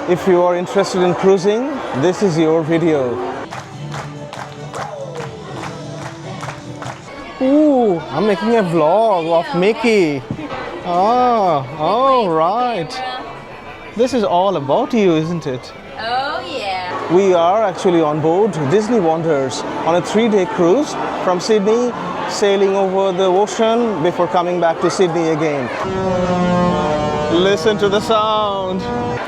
If you are interested in cruising, this is your video. Ooh, I'm making a vlog of Mickey. Oh, all right. This is all about you, isn't it? Oh, yeah. We are actually on board Disney Wonders on a 3-day cruise from Sydney, sailing over the ocean before coming back to Sydney again. Listen to the sound.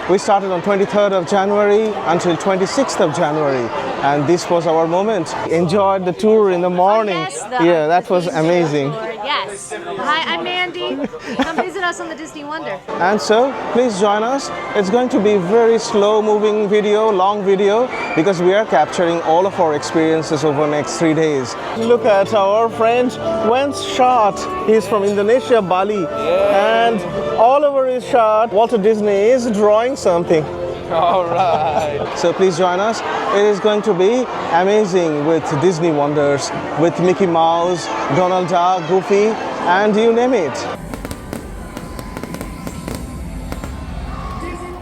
We started on 23rd of January until 26th of January, and this was our moment. Enjoyed the tour in the morning. Oh, yes, yeah, that was amazing. Yes. Hi, I'm Mandy. Come visit us on the Disney Wonder. And so, please join us. It's going to be very slow-moving video, long video, because we are capturing all of our experiences over the next 3 days. Look at our friend Wen's shot. He's from Indonesia, Bali, and all over his shot, Walter Disney is drawing something. All right. So please join us. It is going to be amazing with Disney Wonders, with Mickey Mouse, Donald Duck, Goofy, and you name it.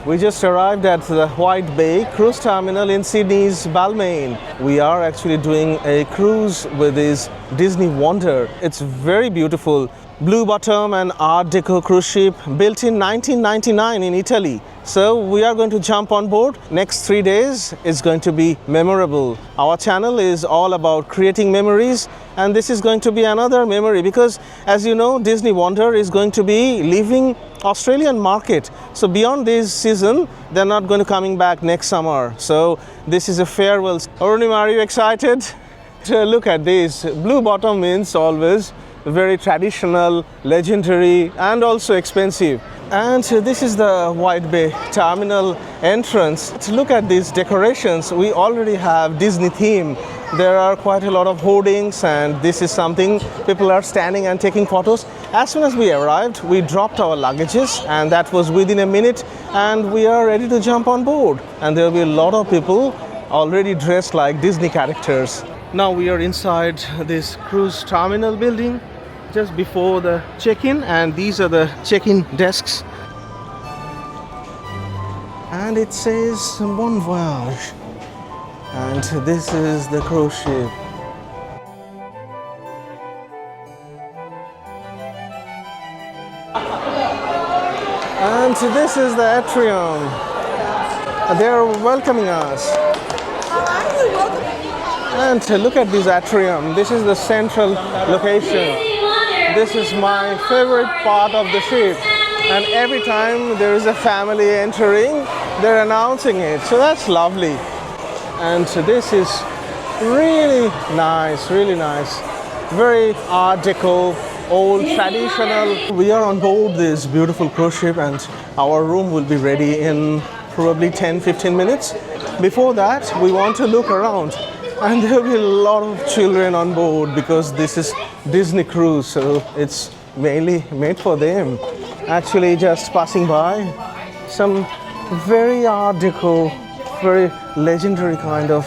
We just arrived at the White Bay Cruise Terminal in Sydney's Balmain. We are actually doing a cruise with this Disney Wonder. It's very beautiful. Blue bottom and Art Deco cruise ship built in 1999 in Italy. So we are going to jump on board. Next 3 days is going to be memorable. Our channel is all about creating memories, and this is going to be another memory because, as you know, Disney Wonder is going to be leaving Australian market. So beyond this season, they're not going to coming back next summer. So this is a farewell. Arunima, are you excited? Look at this. Blue bottom means always very traditional, legendary, and also expensive. And this is the White Bay Terminal entrance. Look at these decorations. We already have Disney theme. There are quite a lot of hoardings, and this is something people are standing and taking photos. As soon as we arrived, we dropped our luggages, and that was within a minute, and we are ready to jump on board. And there will be a lot of people already dressed like Disney characters. Now we are inside this cruise terminal building just before the check-in, and these are the check-in desks. And it says Bon Voyage. And this is the cruise ship. And this is the Atrium. They are welcoming us. And look at this Atrium. This is the central location. This is my favorite part of the ship. And every time there is a family entering, they're announcing it. So that's lovely. And this is really nice, really nice. Very Art Deco, old, traditional. We are on board this beautiful cruise ship, and our room will be ready in probably 10-15 minutes. Before that, we want to look around. And there will be a lot of children on board because this is Disney cruise, so it's mainly made for them. Actually, just passing by, some very Art Deco, very legendary kind of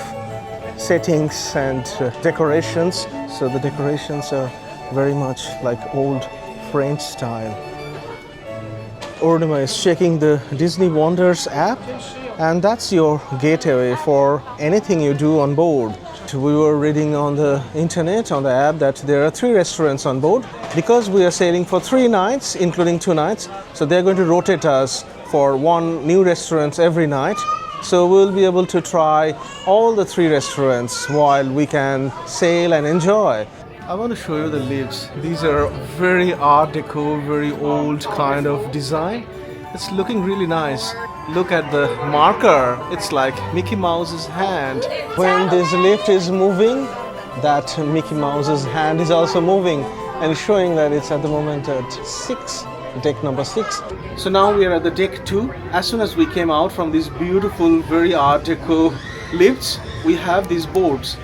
settings and decorations. So the decorations are very much like old French style. Arunima is checking the Disney Wonders app, and that's your gateway for anything you do on board. We were reading on the internet, on the app, that there are 3 restaurants on board. Because we are sailing for 3 nights, including 2 nights, so they're going to rotate us for 1 new restaurant every night. So we'll be able to try all the 3 restaurants while we can sail and enjoy. I want to show you the lifts. These are very Art Deco, very old kind of design. It's looking really nice. Look at the marker. It's like Mickey Mouse's hand. When this lift is moving, that Mickey Mouse's hand is also moving and showing that it's at the moment at 6, deck number 6. So now we are at the deck 2. As soon as we came out from these beautiful, very Art Deco lifts, we have these boards.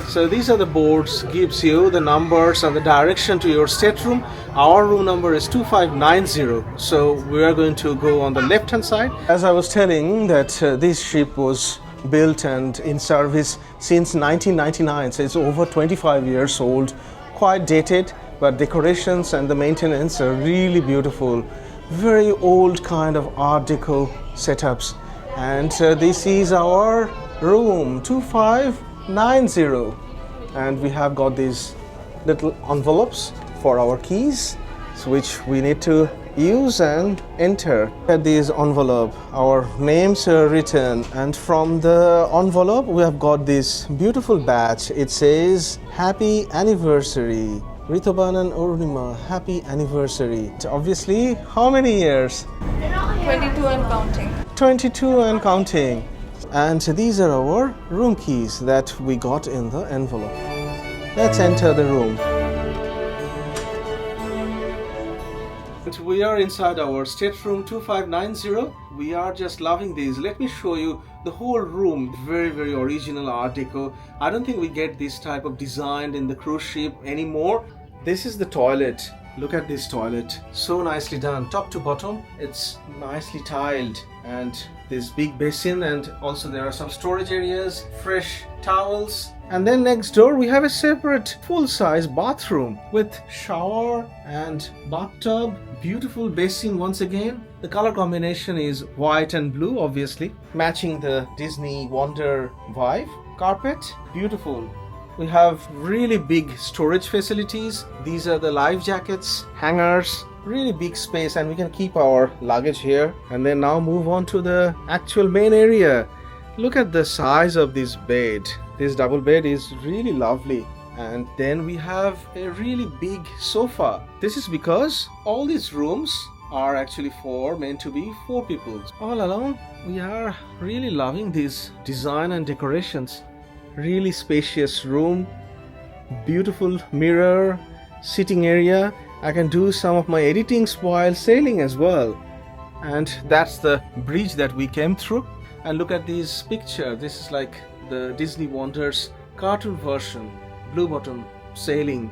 So these are the boards, gives you the numbers and the direction to your stateroom. Our room number is 2590. So we are going to go on the left hand side. As I was telling that this ship was built and in service since 1999. So it's over 25 years old, quite dated, but decorations and the maintenance are really beautiful. Very old kind of Art Deco setups. And this is our room 2590. And we have got these little envelopes for our keys, which we need to use and enter. At this envelope, our names are written, and from the envelope we have got this beautiful badge. It says Happy Anniversary. Ritobanan Ornima, Happy Anniversary. Obviously, how many years? 22 and counting. 22 and counting. And these are our room keys that we got in the envelope. Let's enter the room. We are inside our stateroom 2590. We are just loving these. Let me show you the whole room. Very, very original art deco. I don't think we get this type of design in the cruise ship anymore. This is the toilet. Look at this toilet. So nicely done. Top to bottom. It's nicely tiled. And this big basin, and also there are some storage areas, fresh towels. And then next door we have a separate full-size bathroom with shower and bathtub. Beautiful basin once again. The color combination is white and blue, obviously, matching the Disney Wonder vibe. Carpet, beautiful. We have really big storage facilities. These are the life jackets, hangers, really big space, and we can keep our luggage here. And then now move on to the actual main area. Look at the size of this bed. This double bed is really lovely. And then we have a really big sofa. This is because all these rooms are actually meant to be 4 people. All along, we are really loving this design and decorations. Really spacious room, beautiful mirror, sitting area. I can do some of my editing while sailing as well. And that's the bridge that we came through. And look at this picture. This is like the Disney Wonders cartoon version. Blue bottom sailing.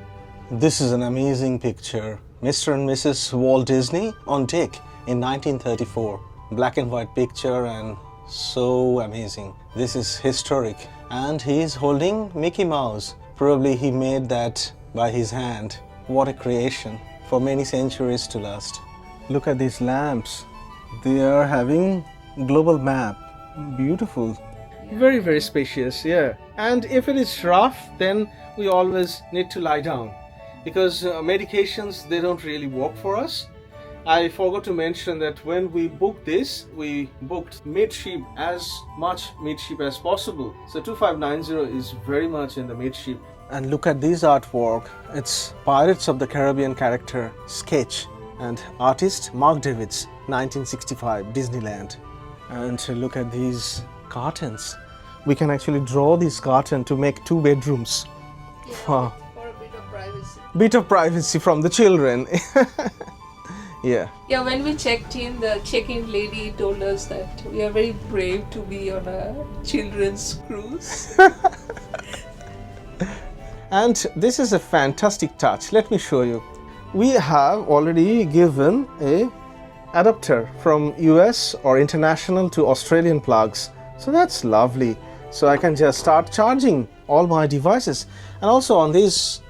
This is an amazing picture. Mr. and Mrs. Walt Disney on deck in 1934. Black and white picture, and so amazing. This is historic. And he is holding Mickey Mouse. Probably he made that by his hand. What a creation for many centuries to last. Look at these lamps. They are having global map. Beautiful. Very, very spacious, yeah. And if it is rough, then we always need to lie down, because medications, they don't really work for us. I forgot to mention that when we booked this, we booked midship, as much midship as possible. So 2590 is very much in the midship. And look at this artwork. It's Pirates of the Caribbean character sketch, and artist Mark Davids, 1965, Disneyland. And look at these curtains. We can actually draw this curtain to make 2 bedrooms. Yeah, for a bit of privacy. Bit of privacy from the children. Yeah. Yeah, when we checked in, the check-in lady told us that we are very brave to be on a children's cruise. And this is a fantastic touch. Let me show you. We have already given a adapter from US or international to Australian plugs. So that's lovely. So I can just start charging all my devices. And also on these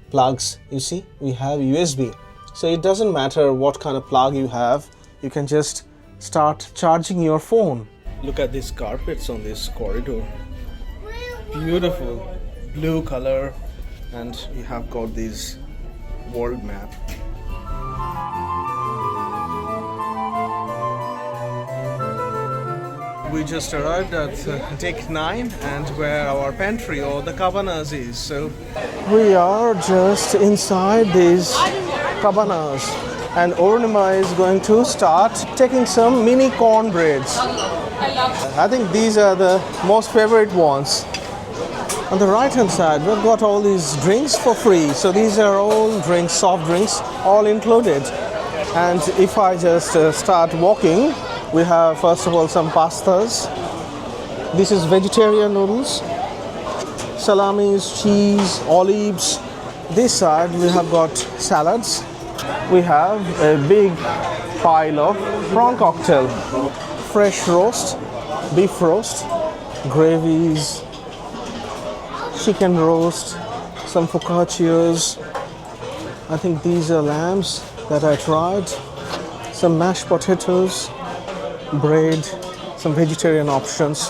plugs, you see, we have USB. So it doesn't matter what kind of plug you have, you can just start charging your phone. Look at these carpets on this corridor. Beautiful blue color, and we have got this world map. We just arrived at deck 9, and where our pantry or the Cabanas is. So we are just inside these Cabanas, and Ornima is going to start taking some mini cornbreads. I think these are the most favorite ones. On the right hand side, we've got all these drinks for free. So these are all drinks, soft drinks, all included. And if I just start walking, we have first of all some pastas. This is vegetarian noodles, salamis, cheese, olives. This side we have got salads. We have a big pile of prawn cocktail, fresh roast, beef roast, gravies, chicken roast, some focaccias. I think these are lambs that I tried. Some mashed potatoes, bread, some vegetarian options,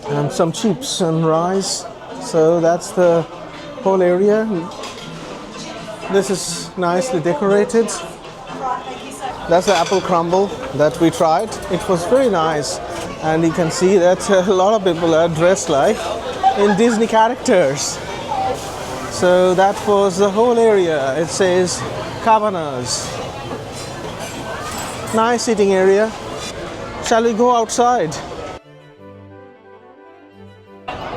and some chips and rice. So that's the whole area. This is nicely decorated. That's the apple crumble that we tried. It was very nice, and you can see that a lot of people are dressed like in Disney characters. So that was the whole area. It says Cabanas. Nice sitting area. Shall we go outside?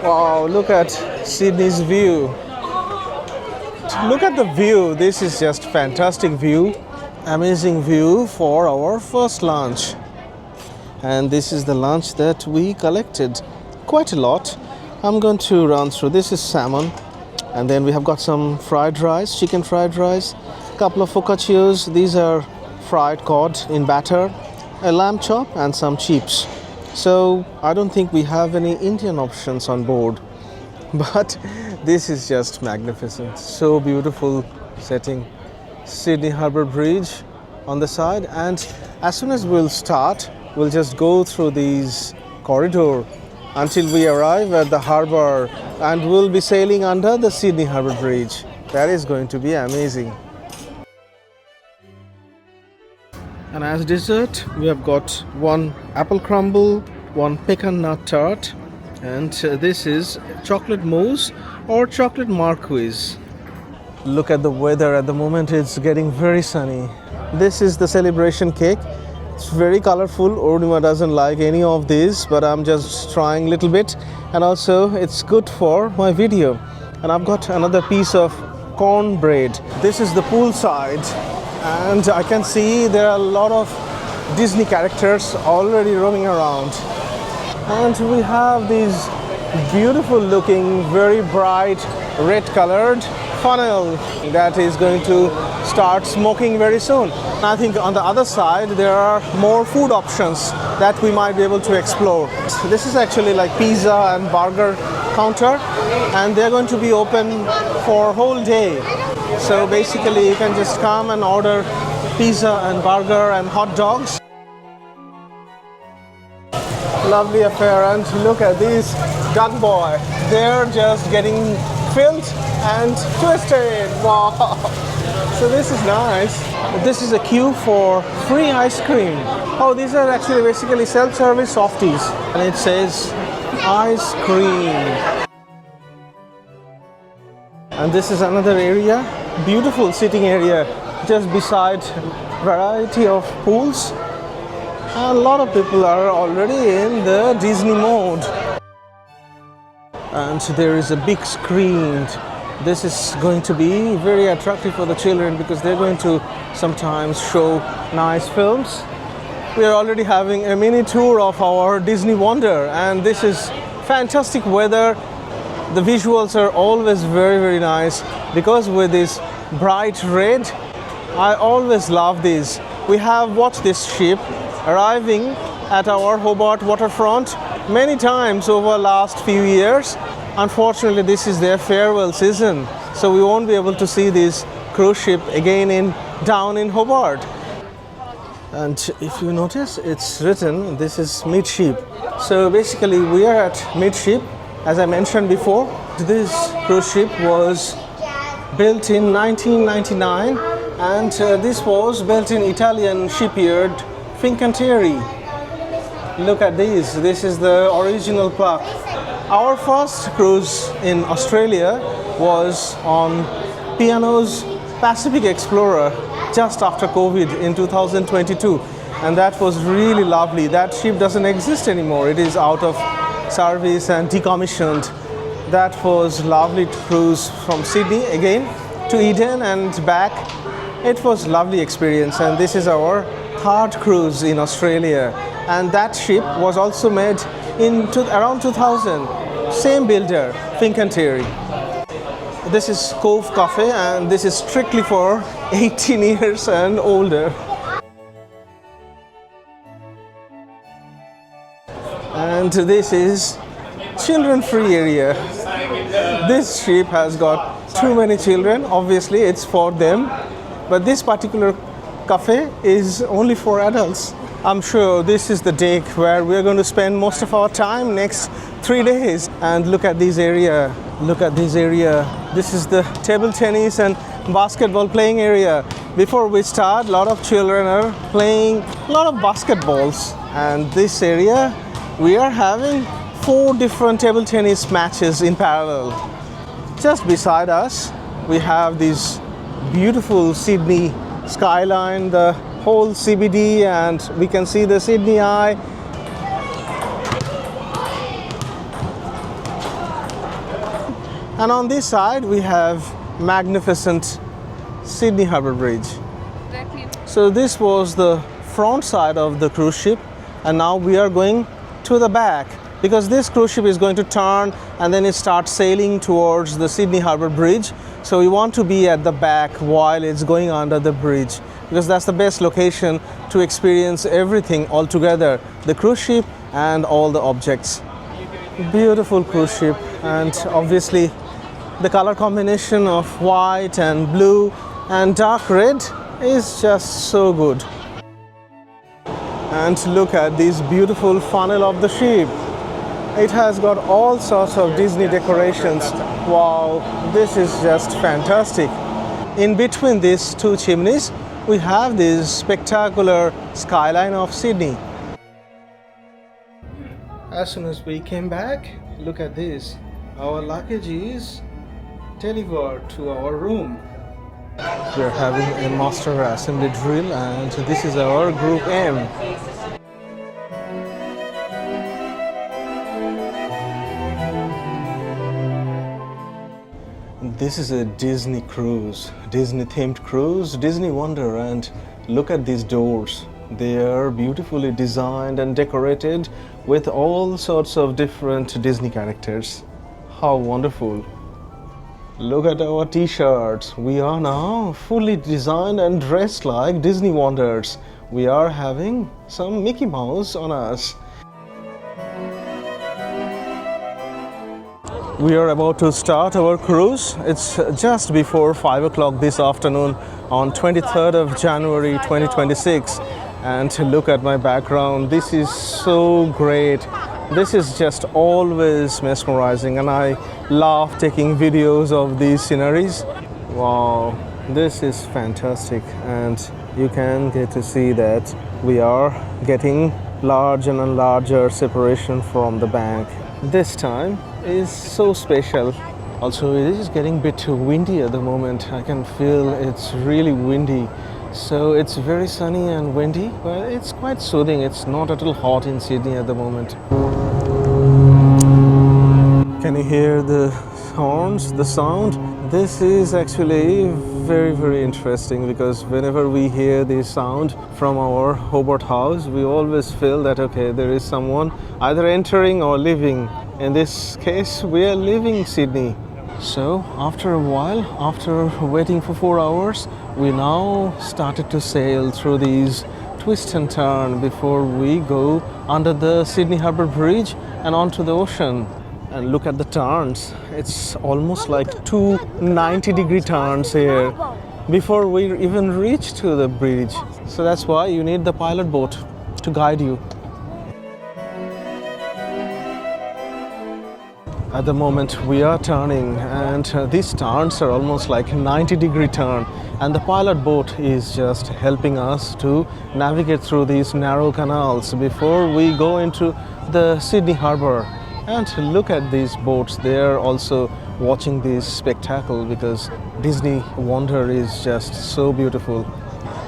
Wow, look at Sydney's view. Look at the view. This is just fantastic view. Amazing view for our first lunch. And this is the lunch that we collected. Quite a lot. I'm going to run through. This is salmon. And then we have got some fried rice, chicken fried rice. A couple of focaccias. These are fried cod in batter. A lamb chop and some chips. So I don't think we have any Indian options on board. But this is just magnificent. So beautiful setting. Sydney Harbour Bridge on the side, and as soon as we'll start, we'll just go through these corridor until we arrive at the harbour, and we'll be sailing under the Sydney Harbour Bridge. That is going to be amazing. And as dessert, we have got one apple crumble, one pecan nut tart, and this is chocolate mousse or chocolate marquise. Look at the weather at the moment. It's getting very sunny. This is the celebration cake. It's very colorful. Ornima doesn't like any of these, but I'm just trying a little bit, and also it's good for my video. And I've got another piece of cornbread. This is the pool side, and I can see there are a lot of Disney characters already roaming around. And we have these beautiful looking, very bright red colored funnel that is going to start smoking very soon. I think on the other side there are more food options that we might be able to explore. This is actually like pizza and burger counter, and they're going to be open for whole day. So basically you can just come and order pizza and burger and hot dogs. Lovely affair. And look at this gun boy. They're just getting filled and twisted. Wow. So this is nice. This is a queue for free ice cream. Oh, these are actually basically self-service softies. And it says ice cream. And this is another area. Beautiful sitting area just beside variety of pools. A lot of people are already in the Disney mode. And there is a big screen. This is going to be very attractive for the children because they're going to sometimes show nice films. We are already having a mini tour of our Disney Wonder, and this is fantastic weather. The visuals are always very, very nice because with this bright red, I always love this. We have watched this ship arriving at our Hobart waterfront many times over the last few years. Unfortunately, this is their farewell season, so we won't be able to see this cruise ship again down in Hobart. And if you notice, it's written this is midship. So basically we are at midship. As I mentioned before, this cruise ship was built in 1999, and this was built in Italian shipyard Fincantieri. Look at this. This is the original plaque. Our first cruise in Australia was on P&O's Pacific Explorer just after COVID in 2022, and that was really lovely. That ship doesn't exist anymore. It is out of service and decommissioned. That was lovely to cruise from Sydney again to Eden and back. It was a lovely experience, and this is our third cruise in Australia, and that ship was also made in around 2000. Same builder, Fincantieri. This is Cove Café, and this is strictly for 18 years and older. And this is children-free area. This ship has got too many children. Obviously, it's for them, but this particular cafe is only for adults. I'm sure this is the deck where we're going to spend most of our time next 3 days. And look at this area. Look at this area. This is the table tennis and basketball playing area. Before we start, a lot of children are playing a lot of basketballs. And this area, we are having 4 different table tennis matches in parallel. Just beside us, we have this beautiful Sydney skyline, the whole CBD, and we can see the Sydney Eye. And on this side, we have magnificent Sydney Harbour Bridge. So this was the front side of the cruise ship, and now we are going to the back, because this cruise ship is going to turn and then it starts sailing towards the Sydney Harbour Bridge. So we want to be at the back while it's going under the bridge, because that's the best location to experience everything all together, the cruise ship and all the objects. Beautiful cruise ship, and obviously the color combination of white and blue and dark red is just so good. And look at this beautiful funnel of the ship. It has got all sorts of Disney decorations. Wow, this is just fantastic. In between these 2 chimneys, we have this spectacular skyline of Sydney. As soon as we came back, look at this. Our luggage is delivered to our room. We are having a master assembly drill, and this is our group M. This is a Disney cruise, Disney themed cruise, Disney Wonder, and look at these doors. They are beautifully designed and decorated with all sorts of different Disney characters. How wonderful. Look at our t-shirts. We are now fully designed and dressed like Disney Wonders. We are having some Mickey Mouse on us. We are about to start our cruise. It's just before 5 o'clock this afternoon on 23rd of January 2026. And look at my background. This is so great. This is just always mesmerizing, and I love taking videos of these sceneries. Wow, this is fantastic, and you can get to see that we are getting larger and larger separation from the bank. This time is so special. Also, it is getting a bit windy at the moment. I can feel it's really windy. So it's very sunny and windy, but it's quite soothing. It's not at all hot in Sydney at the moment. Can you hear the horns, the sound? This is actually very interesting, because whenever we hear the sound from our Hobart house, we always feel that, okay, there is someone either entering or leaving. In this case, we are leaving Sydney. So after a while, after waiting for 4 hours, we now started to sail through these twist and turn before we go under the Sydney Harbour Bridge and onto the ocean. And look at the turns. It's almost like 2 90-degree turns here before we even reach to the bridge. So that's why you need the pilot boat to guide you. At the moment we are turning, and these turns are almost like 90-degree turn, and the pilot boat is just helping us to navigate through these narrow canals before we go into the Sydney Harbour. And look at these boats, they are also watching this spectacle, because Disney Wonder is just so beautiful.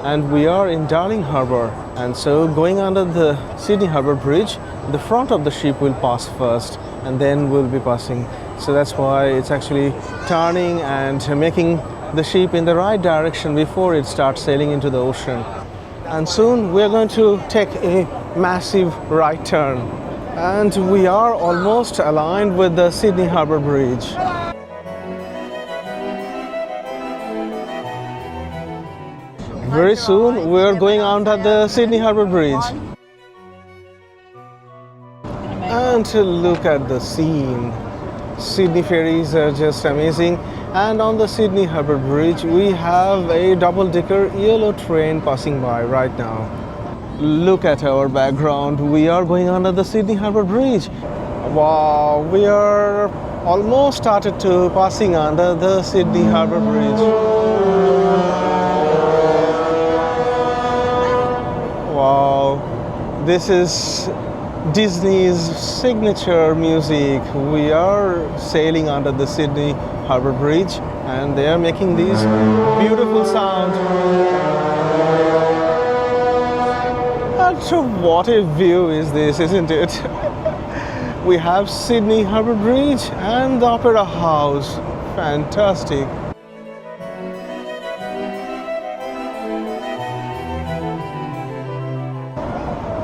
And we are in Darling Harbour, and so going under the Sydney Harbour Bridge, the front of the ship will pass first, and then we'll be passing. So that's why it's actually turning and making the ship in the right direction before it starts sailing into the ocean. And soon we're going to take a massive right turn, and we are almost aligned with the Sydney Harbour Bridge. Very soon we're going under the Sydney Harbour Bridge. And look at the scene. Sydney ferries are just amazing, and on the Sydney Harbour Bridge we have a double-decker yellow train passing by right now. Look at our background. We are going under the Sydney Harbour Bridge. Wow, we are almost started to passing under the Sydney Harbour Bridge. Wow, this is Disney's signature music. We are sailing under the Sydney Harbour Bridge and they are making these beautiful sound. And what a view is this, isn't it? We have Sydney Harbour Bridge and the Opera House. Fantastic.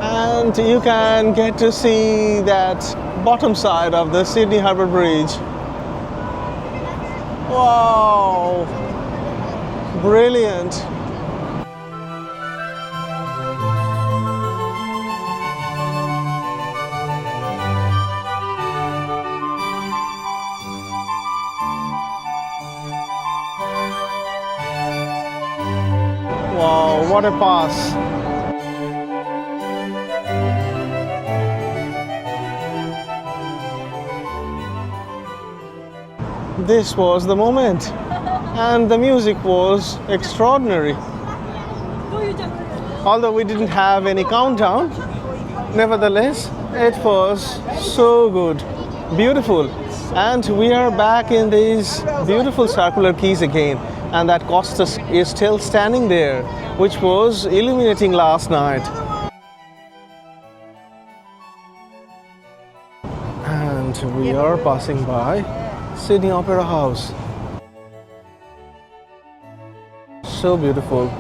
And you can get to see that bottom side of the Sydney Harbour Bridge. Wow! Brilliant. Wow, what a pass. This was the moment and the music was extraordinary. Although we didn't have any countdown, nevertheless it was so good, beautiful. And we are back in these beautiful circular quays again, and that Costa is still standing there, which was illuminating last night. And we are passing by Sydney Opera House. So beautiful.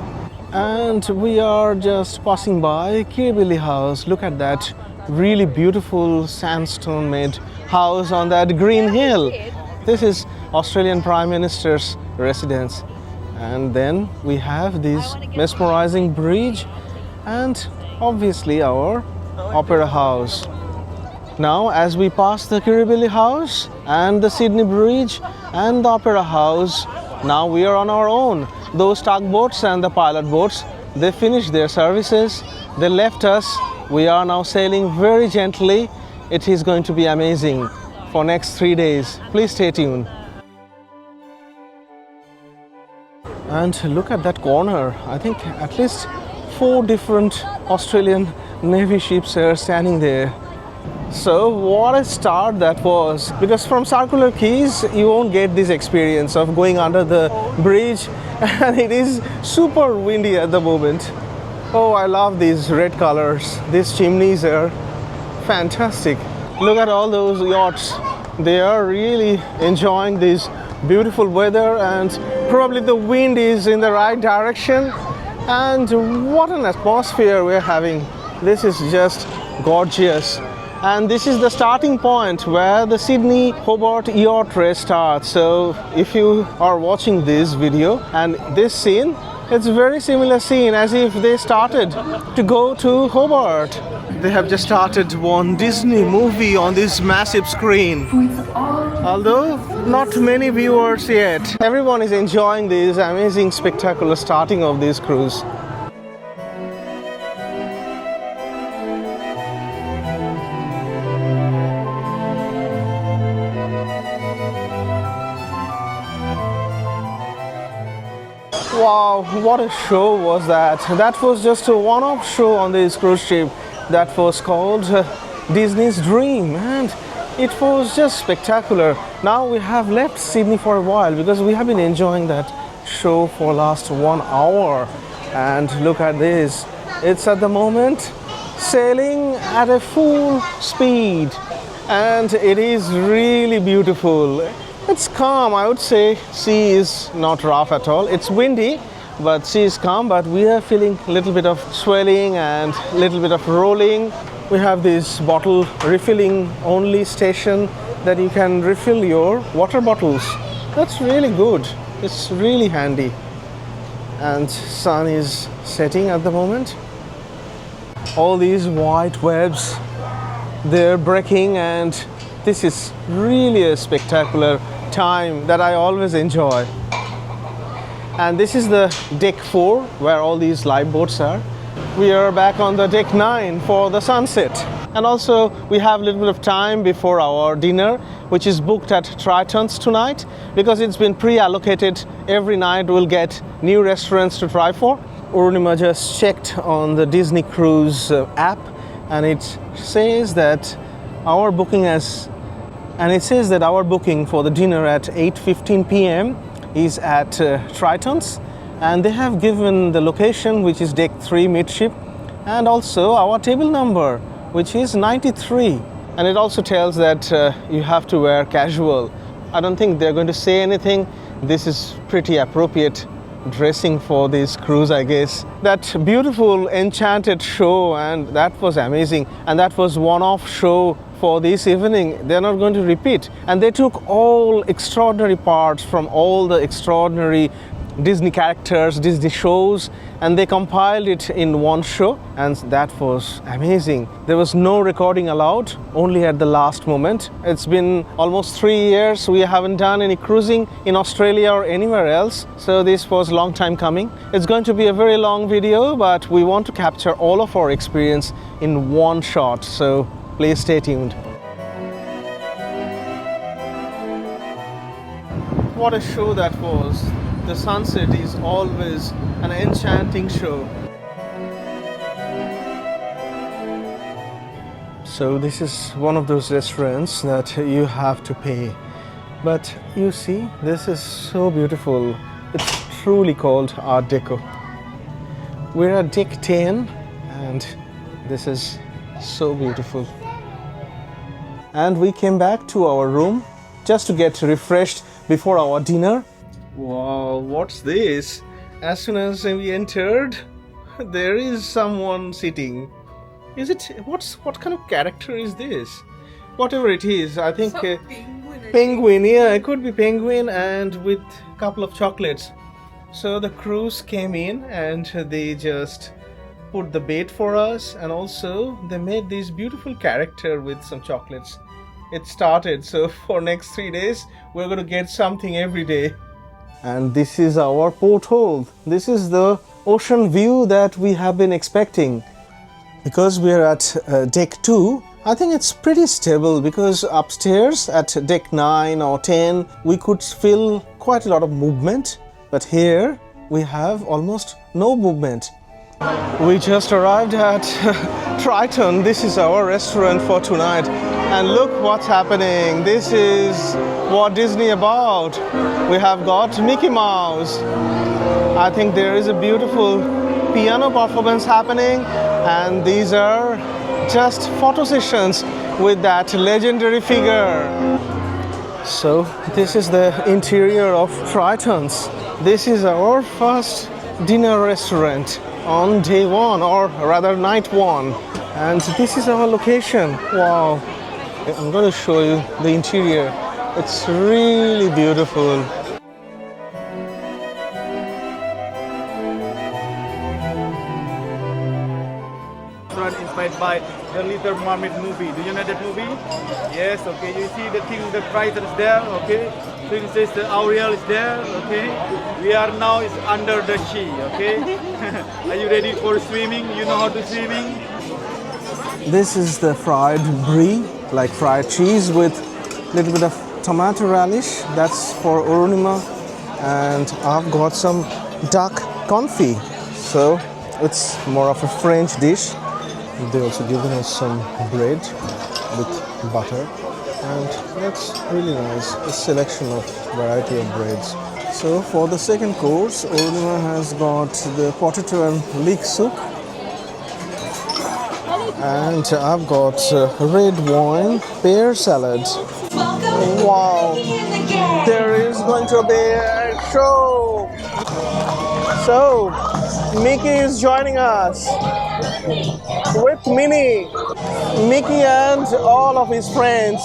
And we are just passing by Kirribilli House. Look at that really beautiful sandstone made house on that green hill. This is Australian Prime Minister's residence. And then we have this mesmerizing bridge and obviously our Opera House. Now as we pass the Kirribilli House and the Sydney Bridge and the Opera House, now we are on our own. Those tugboats and the pilot boats, they finished their services, they left us. We are now sailing very gently. It is going to be amazing for next 3 days. Please stay tuned. And look at that corner. I think at least 4 different Australian Navy ships are standing there. So what a start that was, because from circular quays you won't get this experience of going under the bridge and it is super windy at the moment. Oh, I love these red colors. These chimneys are fantastic. Look at all those yachts. They are really enjoying this beautiful weather and probably the wind is in the right direction. And what an atmosphere we're having. This is just gorgeous. And this is the starting point where the Sydney Hobart yacht race starts. So if you are watching this video and this scene, it's a very similar scene as if they started to go to Hobart. They have just started one Disney movie on this massive screen. Although not many viewers yet. Everyone is enjoying this amazing spectacular starting of this cruise. Wow, what a show was that. That was just a one-off show on this cruise ship that was called Disney's Dream, and it was just spectacular. Now we have left Sydney for a while because we have been enjoying that show for last 1 hour. And look at this. It's at the moment sailing at a full speed and it is really beautiful. It's calm, I would say. Sea is not rough at all. It's windy, but sea is calm, but we are feeling a little bit of swelling and a little bit of rolling. We have this bottle refilling only station that you can refill your water bottles. That's really good. It's really handy. And sun is setting at the moment. All these white webs, they're breaking, and this is really a spectacular time that I always enjoy. And this is the deck 4 where all these lifeboats are, We are back on the deck 9 for the sunset. And also we have a little bit of time before our dinner, which is booked at Triton's tonight, because it's been pre-allocated. Every night we'll get new restaurants to try for. Urunima just checked on the Disney Cruise app, and it says that our booking for the dinner at 8:15 p.m. is at Triton's, and they have given the location, which is deck 3 midship, and also our table number, which is 93. And it also tells that you have to wear casual. I don't think they're going to say anything. This is pretty appropriate dressing for this cruise, I guess. That beautiful enchanted show, and that was amazing. And that was one-off show for this evening. They're not going to repeat. And they took all extraordinary parts from all the extraordinary Disney characters, Disney shows, and they compiled it in one show, and that was amazing. There was no recording allowed, only at the last moment. It's been almost 3 years we haven't done any cruising in Australia or anywhere else, so this was a long time coming. It's going to be a very long video, but we want to capture all of our experience in one shot, so please stay tuned. What a show that was. The sunset is always an enchanting show. So this is one of those restaurants that you have to pay. But you see, this is so beautiful. It's truly called Art Deco. We're at deck 10, and this is so beautiful. And we came back to our room just to get refreshed before our dinner. Wow, what's this? As soon as we entered, there is someone sitting. Is it, what kind of character is this? Whatever it is, I think penguin, yeah, it could be penguin, and with a couple of chocolates. So the cruise came in and they just put the bait for us, and also they made this beautiful character with some chocolates. It started, so for next 3 days we're going to get something every day. And this is our porthole. This is the ocean view that we have been expecting. Because we are at deck 2, I think it's pretty stable, because upstairs at deck 9 or 10 we could feel quite a lot of movement, but here we have almost no movement. We just arrived at Triton. This is our restaurant for tonight, and look what's happening. This is what Disney about. We have got Mickey Mouse. I think there is a beautiful piano performance happening, and these are just photo sessions with that legendary figure. So this is the interior of Triton's. This is our first dinner restaurant on day 1, or rather night 1, and this is our location. Wow, I'm going to show you the interior. It's really beautiful. Inspired by the Little Mermaid movie. Do you know that movie? Yes, okay. You see the thing, the Triton is there, okay. Princess Ariel is there, okay. We are now is under the sea, okay. Are you ready for swimming? You know how to swimming? This is the fried brie, like fried cheese with a little bit of tomato relish. That's for Urunima. And I've got some duck confit. So it's more of a French dish. They also given us some bread with butter, and that's really nice. A selection of variety of breads. So for the second course, Urunima has got the potato and leek soup, and I've got red wine pear salad. Wow, there is going to be a show. So Mickey is joining us with Minnie, Mickey and all of his friends.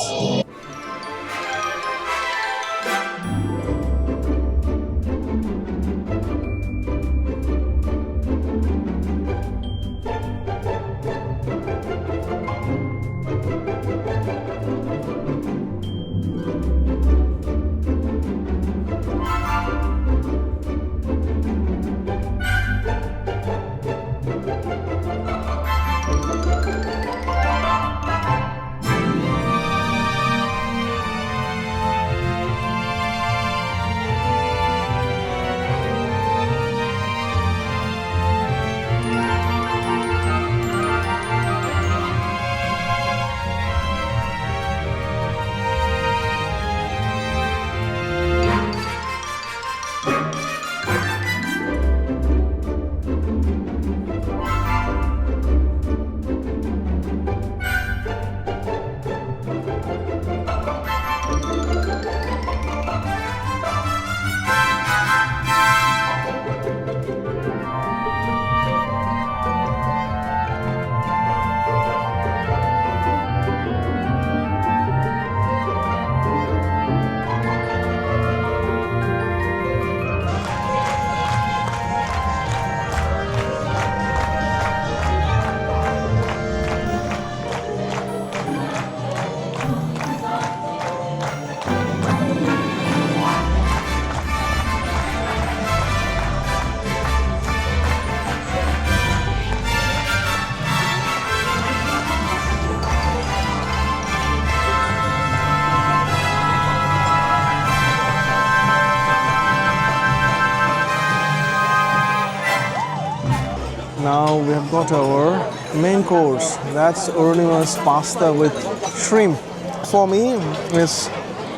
Now we have got our main course. That's Urnima's pasta with shrimp. For me, it's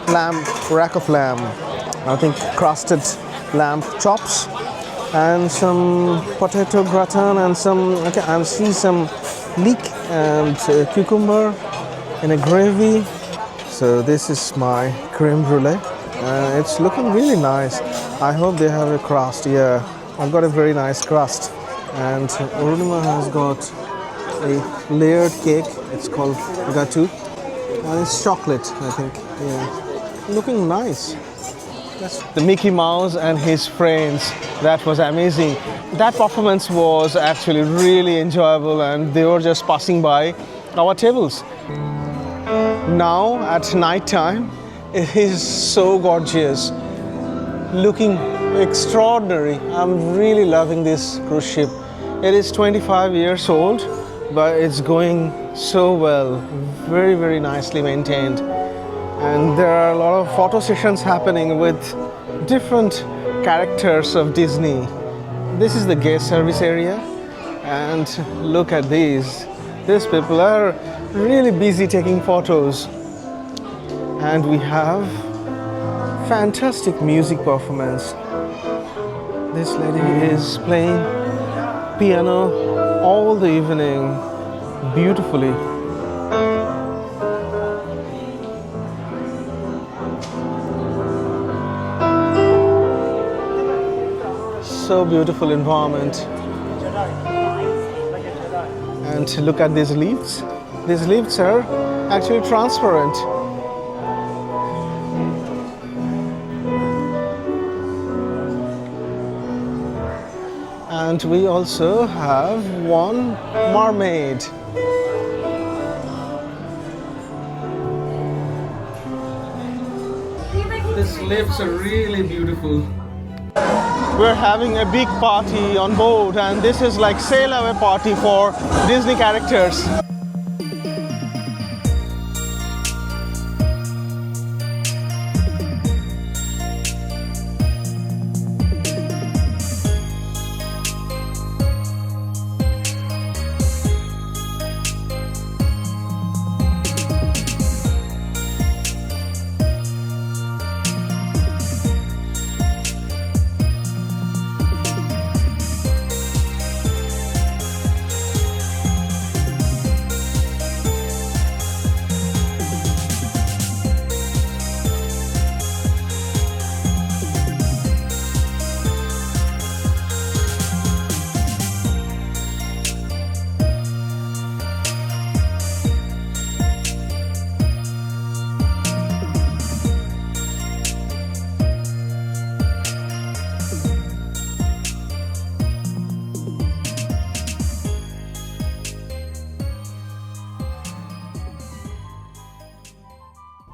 lamb, rack of lamb. I think crusted lamb chops and some potato gratin and some. Okay, I see some leek and cucumber in a gravy. So this is my creme brulee. It's looking really nice. I hope they have a crust. Yeah, I've got a very nice crust. And Urunima has got a layered cake. It's called gâteau. And it's chocolate, I think. Yeah, looking nice. That's the Mickey Mouse and his friends. That was amazing. That performance was actually really enjoyable, and they were just passing by our tables. Now at night time, it is so gorgeous, looking extraordinary. I'm really loving this cruise ship. It is 25 years old, but it's going so well, very, very nicely maintained. And there are a lot of photo sessions happening with different characters of Disney. This is the guest service area, and look at these. These people are really busy taking photos. And we have fantastic music performance. This lady is playing piano all the evening beautifully. So beautiful environment. And look at these lifts. These lifts are actually transparent. And we also have one mermaid. These lifts are really beautiful. We're having a big party on board, and this is like sail away party for Disney characters.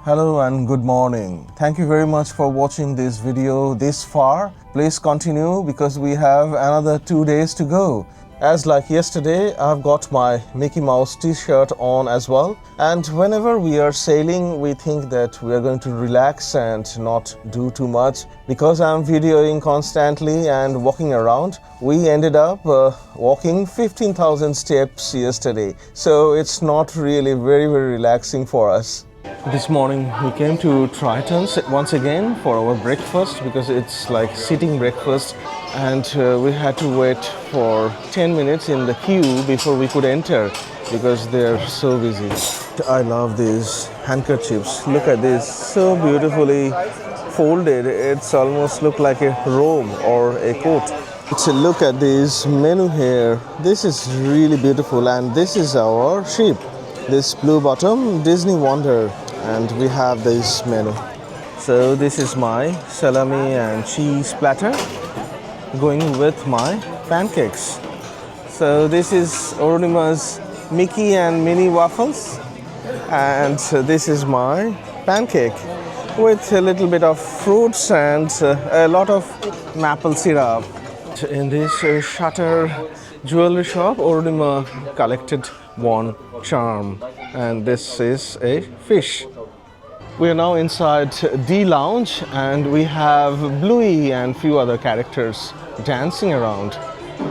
Hello and good morning. Thank you very much for watching this video this far. Please continue because we have another 2 days to go. As like yesterday, I've got my Mickey Mouse t-shirt on as well. And whenever we are sailing, we think that we are going to relax and not do too much. Because I'm videoing constantly and walking around, we ended up walking 15,000 steps yesterday. So it's not really very relaxing for us. This morning we came to Triton once again for our breakfast because it's like sitting breakfast, and we had to wait for 10 minutes in the queue before we could enter because they're so busy. I love these handkerchiefs. Look at this, so beautifully folded. It's almost look like a robe or a coat. So look at this menu here. This is really beautiful, and this is our ship. This blue bottom Disney Wonder, and we have this menu. So this is my salami and cheese platter going with my pancakes. So this is Oronima's Mickey and Minnie waffles, and this is my pancake with a little bit of fruits and a lot of maple syrup. In this shutter jewelry shop, Oronima collected one charm, and this is a fish. We are now inside the lounge, and we have Bluey and few other characters dancing around.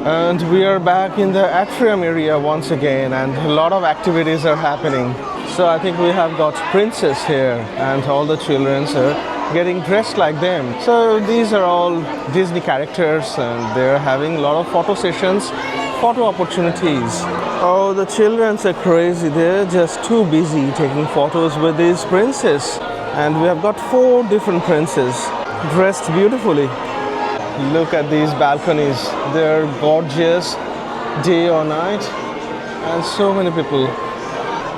And we are back in the Atrium area once again, and a lot of activities are happening. So I think we have got Princess here, and all the children are getting dressed like them. So these are all Disney characters, and they're having a lot of photo sessions, photo opportunities. Oh, the children are crazy. They're just too busy taking photos with this princess. And we have got 4 different princes dressed beautifully. Look at these balconies. They're gorgeous day or night. And so many people.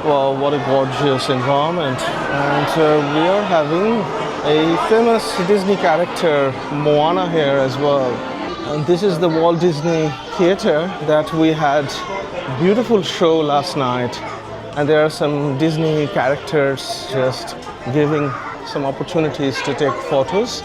Wow, what a gorgeous environment. And we are having a famous Disney character, Moana, here as well. And this is the Walt Disney Theater that we had beautiful show last night, and there are some Disney characters just giving some opportunities to take photos.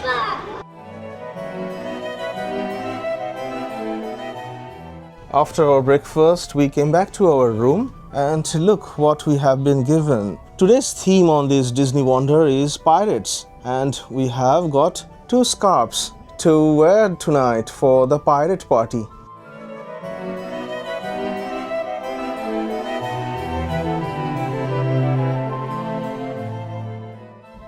After our breakfast, we came back to our room, and look what we have been given. Today's theme on this Disney Wonder is pirates, and we have got 2 scarves to wear tonight for the pirate party.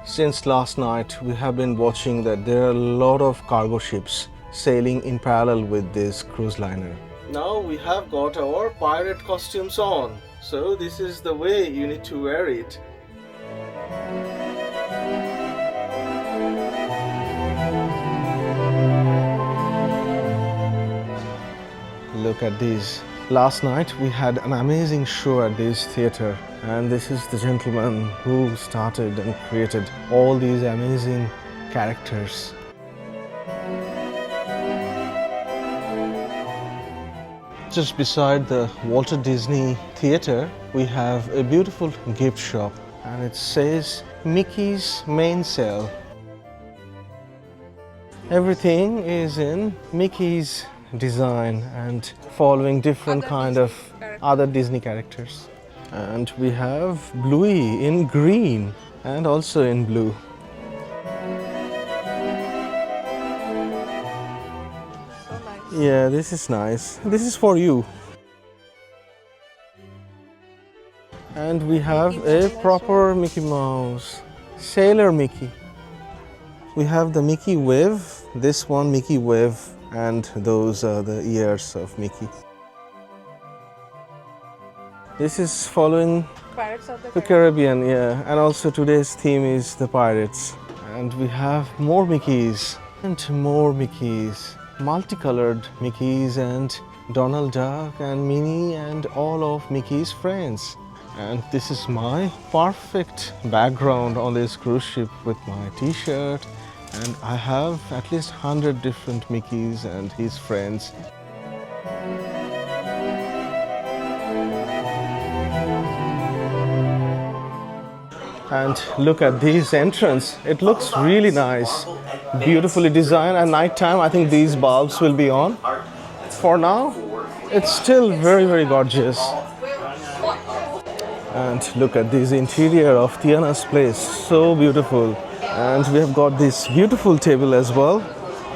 Since last night, we have been watching that there are a lot of cargo ships sailing in parallel with this cruise liner. Now we have got our pirate costumes on, so this is the way you need to wear it. Look at these. Last night we had an amazing show at this theater, and this is the gentleman who started and created all these amazing characters. Just beside the Walt Disney Theater, we have a beautiful gift shop, and it says Mickey's Mainsail. Everything is in Mickey's design and following different kind of other Disney characters. And we have Bluey in green and also in blue. Yeah, this is nice. This is for you. And we have a proper Mickey Mouse, Sailor Mickey. We have the Mickey wave, this one Mickey wave, and those are the ears of Mickey. This is following Pirates of the Caribbean, yeah, and also today's theme is the pirates. And we have more Mickeys and more Mickeys, multicolored Mickeys and Donald Duck and Minnie and all of Mickey's friends. And this is my perfect background on this cruise ship with my t-shirt, and I have at least 100 different Mickeys and his friends. And look at this entrance. It looks really nice, beautifully designed. At night time, I think these bulbs will be on. For now, it's still very, very gorgeous. And look at this interior of Tiana's place, so beautiful. And we have got this beautiful table as well.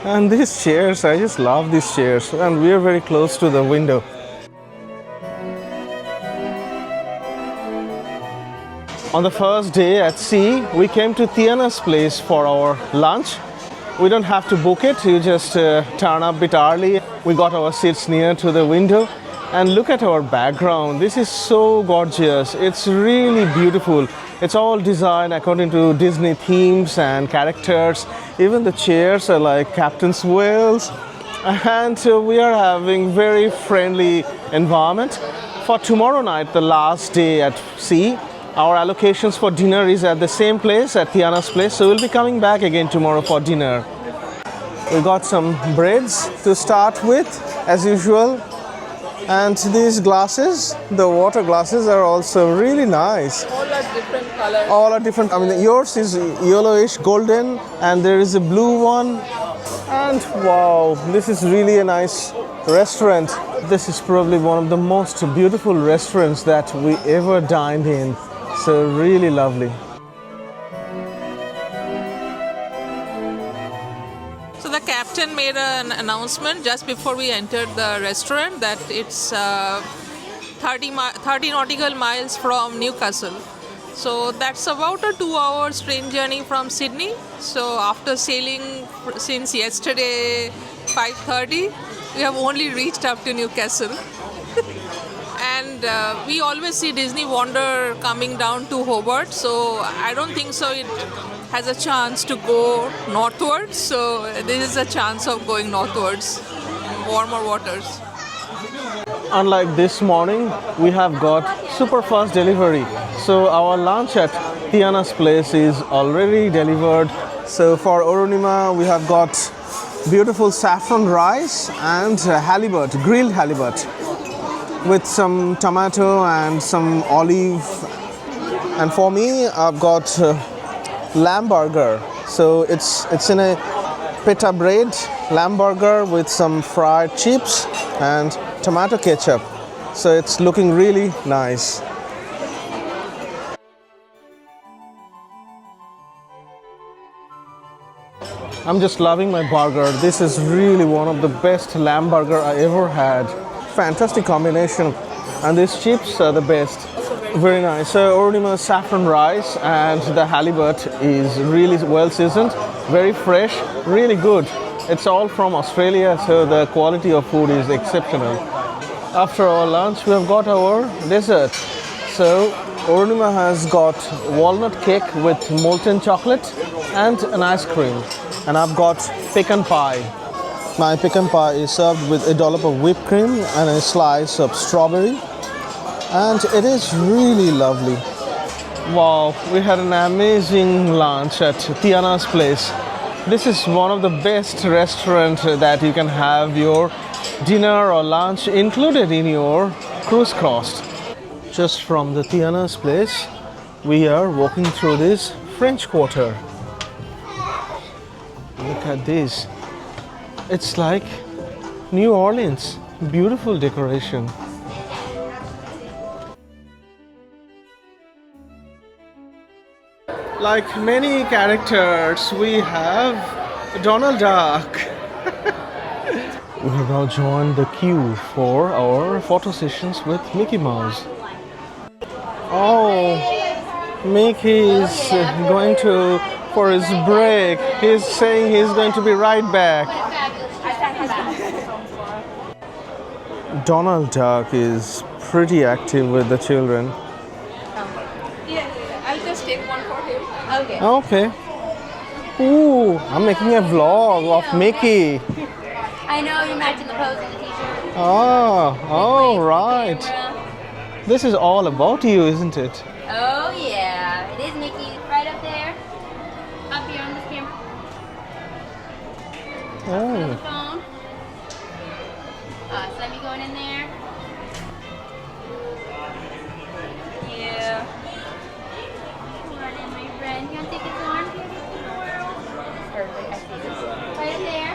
And these chairs, I just love these chairs. And we are very close to the window. On the first day at sea, we came to Tiana's place for our lunch. We don't have to book it, you just turn up a bit early. We got our seats near to the window. And look at our background. This is so gorgeous. It's really beautiful. It's all designed according to Disney themes and characters. Even the chairs are like Captain's Whales. And we are having very friendly environment. For tomorrow night, the last day at sea, our allocations for dinner is at the same place, at Tiana's place. So we'll be coming back again tomorrow for dinner. We got some breads to start with, as usual. And these glasses, the water glasses, are also really nice. All are different colors. All are different. I mean, yours is yellowish golden, and there is a blue one. And wow, this is really a nice restaurant. This is probably one of the most beautiful restaurants that we ever dined in. So really lovely. So the captain made an announcement just before we entered the restaurant that it's 30 nautical miles from Newcastle. So that's about a 2-hour train journey from Sydney. So after sailing since yesterday 5:30, we have only reached up to Newcastle. And we always see Disney Wonder coming down to Hobart, so I don't think so it has a chance to go northwards. So this is a chance of going northwards, warmer waters. Unlike this morning, we have got super fast delivery. So our lunch at Tiana's place is already delivered. So for Orunima, we have got beautiful saffron rice and halibut, grilled halibut, with some tomato and some olive. And for me, I've got lamb burger. So it's in a pita bread lamb burger with some fried chips and tomato ketchup. So it's looking really nice. I'm just loving my burger. This is really one of the best lamb burger I ever had. Fantastic combination, and these chips are the best. Very nice. So Orunima's saffron rice and the halibut is really well seasoned, very fresh, really good. It's all from Australia, so the quality of food is exceptional. After our lunch, we have got our dessert. So Orunima has got walnut cake with molten chocolate and an ice cream, and I've got pecan pie. My pecan pie is served with a dollop of whipped cream and a slice of strawberry, and it is really lovely. Wow, we had an amazing lunch at Tiana's place. This is one of the best restaurants that you can have your dinner or lunch included in your cruise cost. Just from the Tiana's place, we are walking through this French Quarter. Look at this. It's like New Orleans. Beautiful decoration. Like many characters, we have Donald Duck. We have now joined the queue for our photo sessions with Mickey Mouse. Oh, Mickey is going for his break. He's saying he's going to be right back. Donald Duck is pretty active with the children. I'll just take one for him. Okay. Okay. Ooh, I'm making a vlog of Mickey. I know you're matching the pose in the t-shirt. Oh, right. This is all about you, isn't it? Oh yeah, it is Mickey right up there. Up here on this camera. On the Oh. phone. So let me going in there. Yeah. Run in, my friend. You want to take his arm? Perfect. I see this. Right there.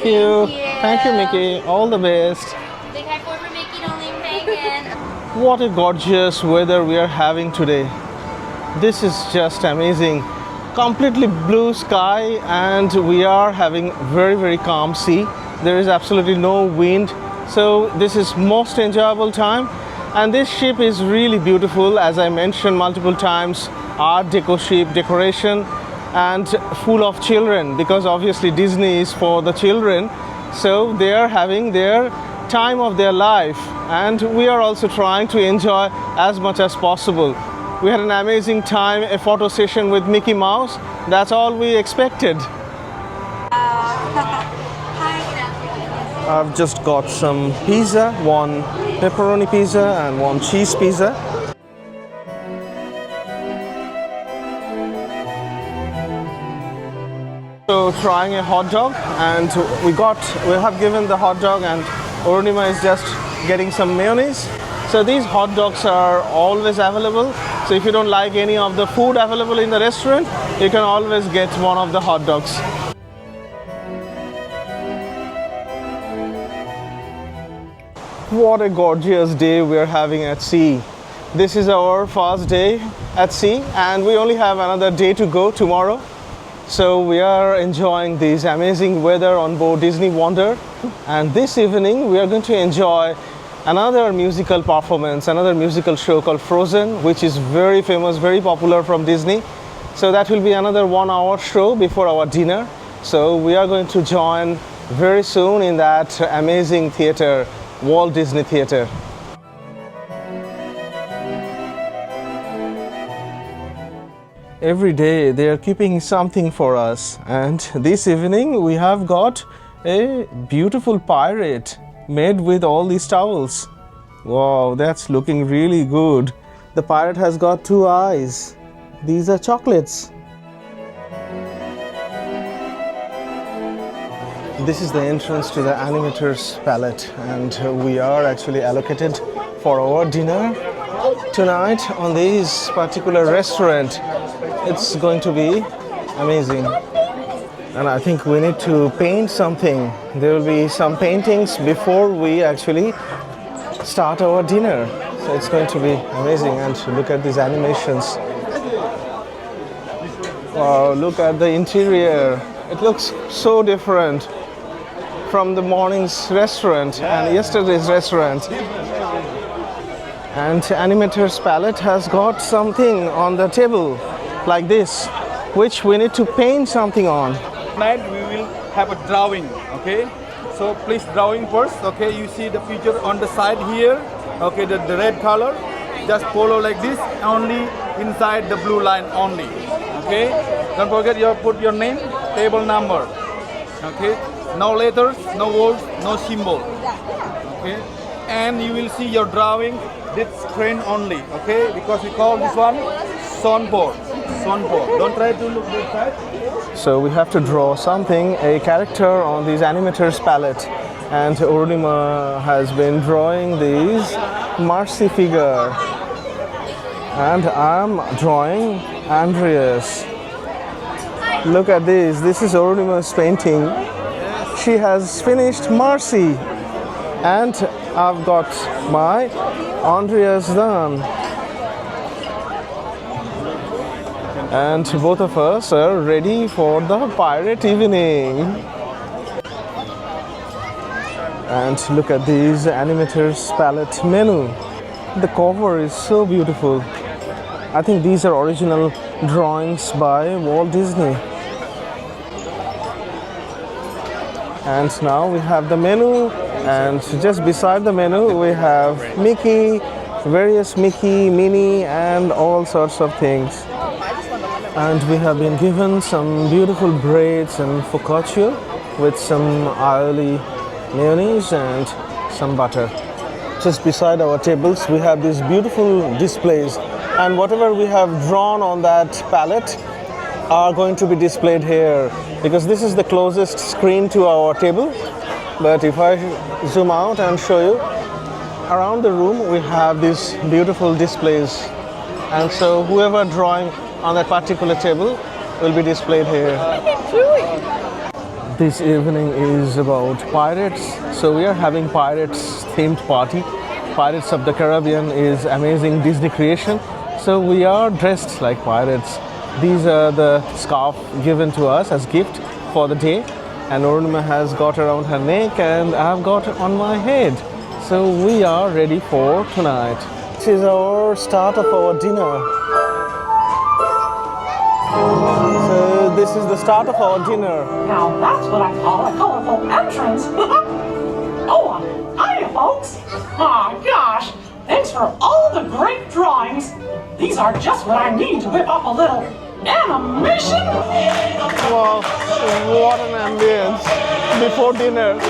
you. Thank you. Thank you, Mickey. All the best. Big high four for Mickey, don't leave him hanging. What a gorgeous weather we are having today. This is just amazing. Completely blue sky, and we are having very calm sea. There is absolutely no wind. So this is most enjoyable time. And this ship is really beautiful, as I mentioned multiple times. Art deco ship, decoration, and full of children, because obviously Disney is for the children. So they are having their time of their life, and we are also trying to enjoy as much as possible. We had an amazing time, a photo session with Mickey Mouse. That's all we expected. I've just got some pizza, one pepperoni pizza and one cheese pizza. So trying a hot dog, and we have given the hot dog, and Orunima is just getting some mayonnaise. So these hot dogs are always available. So if you don't like any of the food available in the restaurant, you can always get one of the hot dogs. What a gorgeous day we are having at sea. This is our first day at sea, and we only have another day to go tomorrow. So we are enjoying this amazing weather on board Disney Wonder. And this evening we are going to enjoy another musical performance, another musical show called Frozen, which is very famous, very popular from Disney. So that will be another 1 hour show before our dinner. So we are going to join very soon in that amazing theater, Walt Disney Theater. Every day they are keeping something for us, and this evening we have got a beautiful pirate made with all these towels. Wow, that's looking really good. The pirate has got 2 eyes. These are chocolates. This is the entrance to the Animator's palette, and we are actually allocated for our dinner tonight on this particular restaurant. It's going to be amazing. And I think we need to paint something. There will be some paintings before we actually start our dinner. So it's going to be amazing. And look at these animations. Wow, look at the interior. It looks so different from the morning's restaurant and yesterday's restaurant. And Animator's palette has got something on the table like this, which we need to paint something on. Tonight we will have a drawing, okay? So please drawing first, okay? You see the picture on the side here, okay? The red color, just follow like this, only inside the blue line only, okay? Don't forget you put your name, table number, okay? No letters, no words, no symbol, okay? And you will see your drawing this screen only, okay? Because we call this one onboard. Don't try to look this side. So we have to draw something, a character on this Animator's palette, and Orunima has been drawing this Marcy figure, and I'm drawing Andreas. Look at this. This is Orunima's painting. She has finished Marcy, and I've got my Andreas done. And both of us are ready for the pirate evening. And look at these Animator's palette menu. The cover is so beautiful. I think these are original drawings by Walt Disney. And now we have the menu, and just beside the menu we have Mickey, various Mickey, Minnie, and all sorts of things. And we have been given some beautiful braids and focaccia with some aioli mayonnaise and some butter. Just beside our tables we have these beautiful displays, and whatever we have drawn on that palette are going to be displayed here, because this is the closest screen to our table. But if I zoom out and show you, around the room we have these beautiful displays, and so whoever drawing on that particular table will be displayed here. This evening is about pirates, so we are having pirates themed party. Pirates of the Caribbean is amazing Disney creation, so we are dressed like pirates. These are the scarf given to us as gift for the day, and Ornima has got around her neck and I have got on my head. So we are ready for tonight. This is our start of our dinner. So this is the start of our dinner. Now that's what I call a colorful entrance. Oh, hiya, folks. Oh, gosh. Thanks for all the great drawings. These are just what I need to whip up a little animation. Wow, what an ambience before dinner.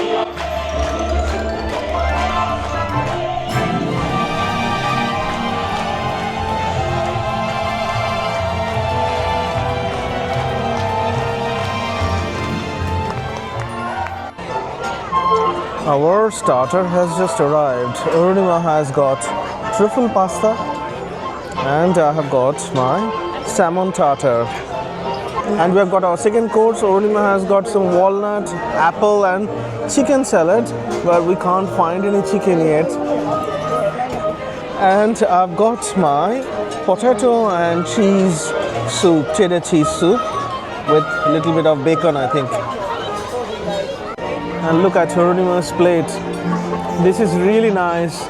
Our starter has just arrived. Ornima has got truffle pasta and I have got my salmon tartar. And we have got our second course. Ornima has got some walnut, apple and chicken salad, but we can't find any chicken yet. And I've got my potato and cheese soup, cheddar cheese soup with a little bit of bacon, I think. And look at Ornima's plate. This is really nice.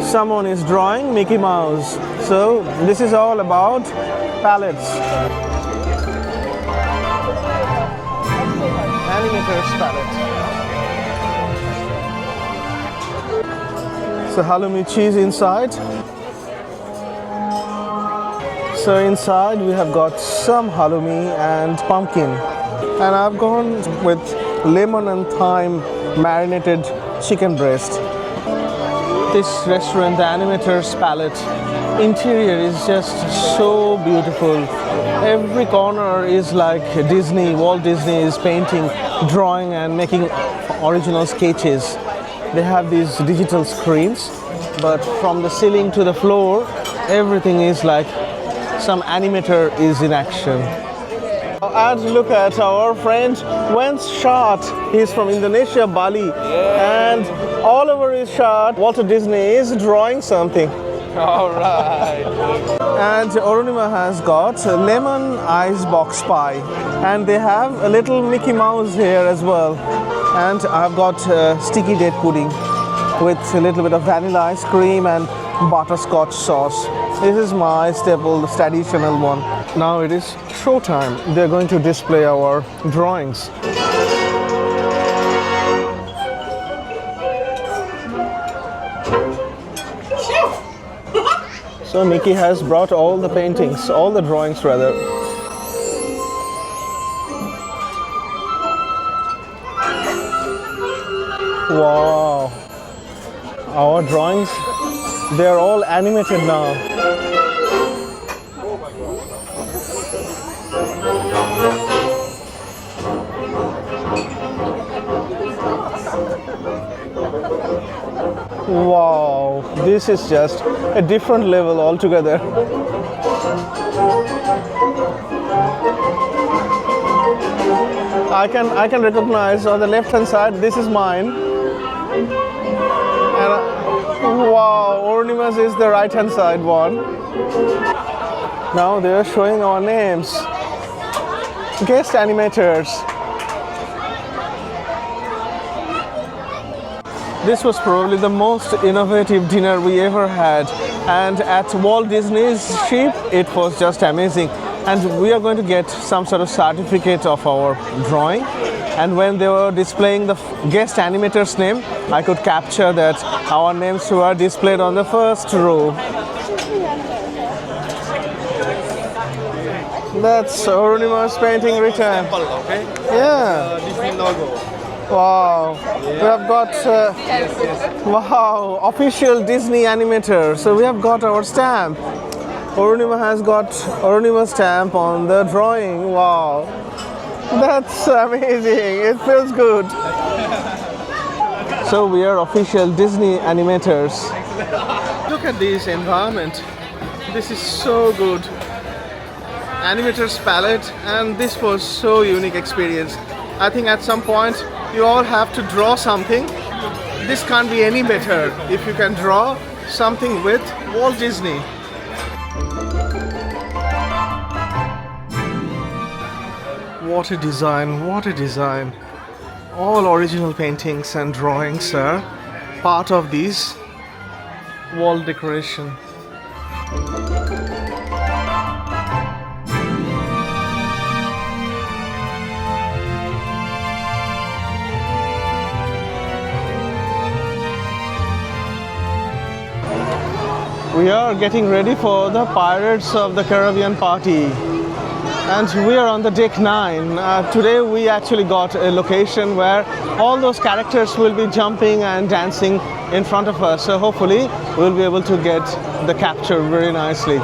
Someone is drawing Mickey Mouse. So this is all about palettes. Animator's palette. So halloumi cheese inside. So inside we have got some halloumi and pumpkin. And I've gone with lemon and thyme marinated chicken breast. This restaurant, the Animator's Palette, interior is just so beautiful. Every corner is like Disney, Walt Disney is painting, drawing and making original sketches. They have these digital screens, but from the ceiling to the floor, everything is like some animator is in action. And look at our friend Wen's shot. He's from Indonesia, Bali. And all over his shot, Walt Disney is drawing something. All right. And Ornima has got a lemon icebox pie. And they have a little Mickey Mouse here as well. And I've got sticky date pudding with a little bit of vanilla ice cream and butterscotch sauce. This is my staple, the traditional one. Now it is show time. They're going to display our drawings. So Mickey has brought all the paintings, all the drawings rather. Wow. Our drawings, they're all animated now. Wow, this is just a different level altogether. I can recognize on the left hand side, this is mine. And wow, Ornima's is the right hand side one. Now they are showing our names. Guest animators. This was probably the most innovative dinner we ever had, and at Walt Disney's ship it was just amazing. And we are going to get some sort of certificate of our drawing, and when they were displaying the guest animator's name, I could capture that our names were displayed on the first row. That's Ornima's painting return. Okay? Yeah. Disney logo. Wow, we have got wow, official Disney animator. So we have got our stamp. Ornima has got Ornima's stamp on the drawing. Wow, that's amazing. It feels good. So we are official Disney animators. Look at this environment. This is so good. Animator's palette, and this was so unique experience. I think at some point you all have to draw something. This can't be any better if you can draw something with Walt Disney. What a design, what a design. All original paintings and drawings are part of this wall decoration. We are getting ready for the Pirates of the Caribbean party. And we are on the deck 9. Today we actually got a location where all those characters will be jumping and dancing in front of us. So hopefully we'll be able to get the capture very nicely.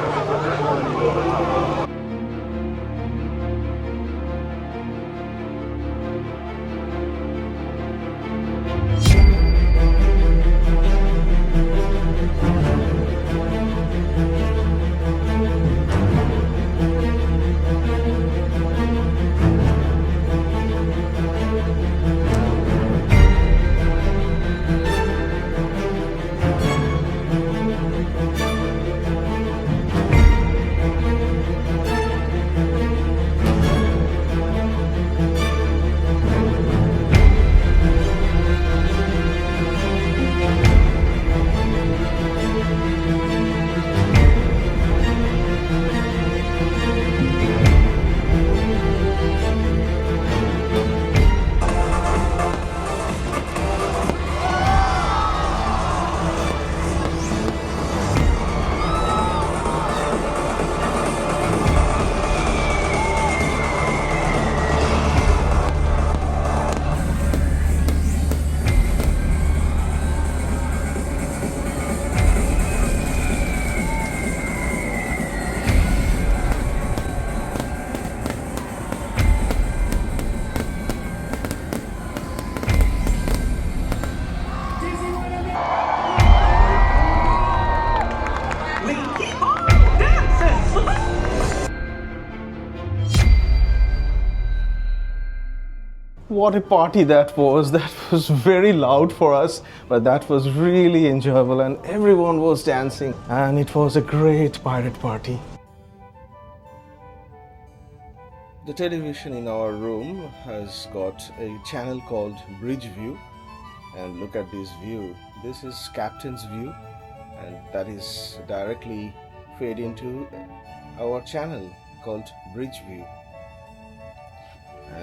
What a party that was. That was very loud for us, but that was really enjoyable and everyone was dancing and it was a great pirate party. The television in our room has got a channel called Bridge View, and look at this view. This is Captain's view and that is directly fed into our channel called Bridge View.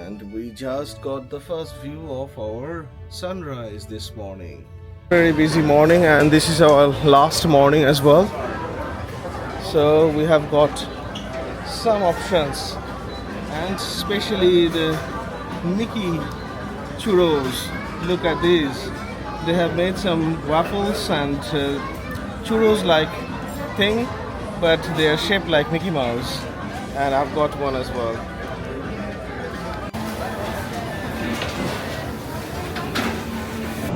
And we just got the first view of our sunrise this morning. Very busy morning, and this is our last morning as well. So we have got some options, and especially the Mickey churros. Look at these. They have made some waffles and churros like thing, but they are shaped like Mickey Mouse. And I've got one as well.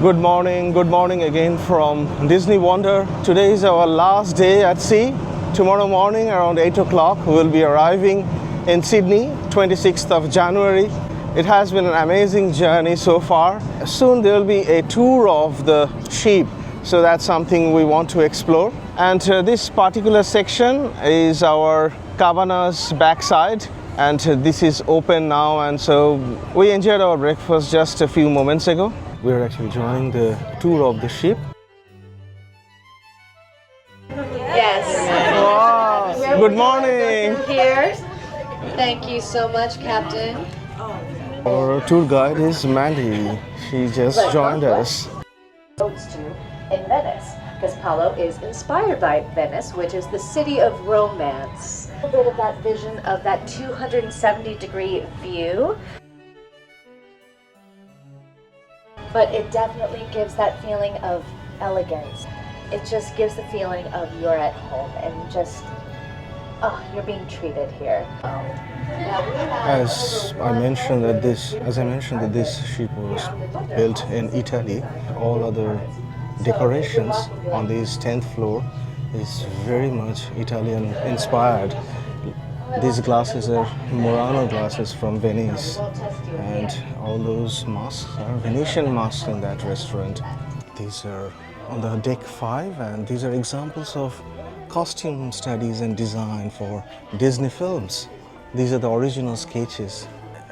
Good morning again from Disney Wonder. Today is our last day at sea. Tomorrow morning around 8 o'clock we will be arriving in Sydney, 26th of January. It has been an amazing journey so far. Soon there will be a tour of the ship, so that's something we want to explore. And this particular section is our Cabanas backside, and this is open now, and so we enjoyed our breakfast just a few moments ago. We're actually joining the tour of the ship. Yes. Wow. Good morning. Here. Thank you so much, Captain. Our tour guide is Mandy. She just joined us. Boats to in Venice, because Paolo is inspired by Venice, which is the city of romance. A little bit of that vision of that 270-degree view. But it definitely gives that feeling of elegance. It just gives the feeling of you're at home and just, you're being treated here. As I mentioned that this ship was built in Italy. All other decorations on this 10th floor is very much Italian inspired. These glasses are Murano glasses from Venice, and all those masks are Venetian masks in that restaurant. These are on the deck 5, and these are examples of costume studies and design for Disney films. These are the original sketches.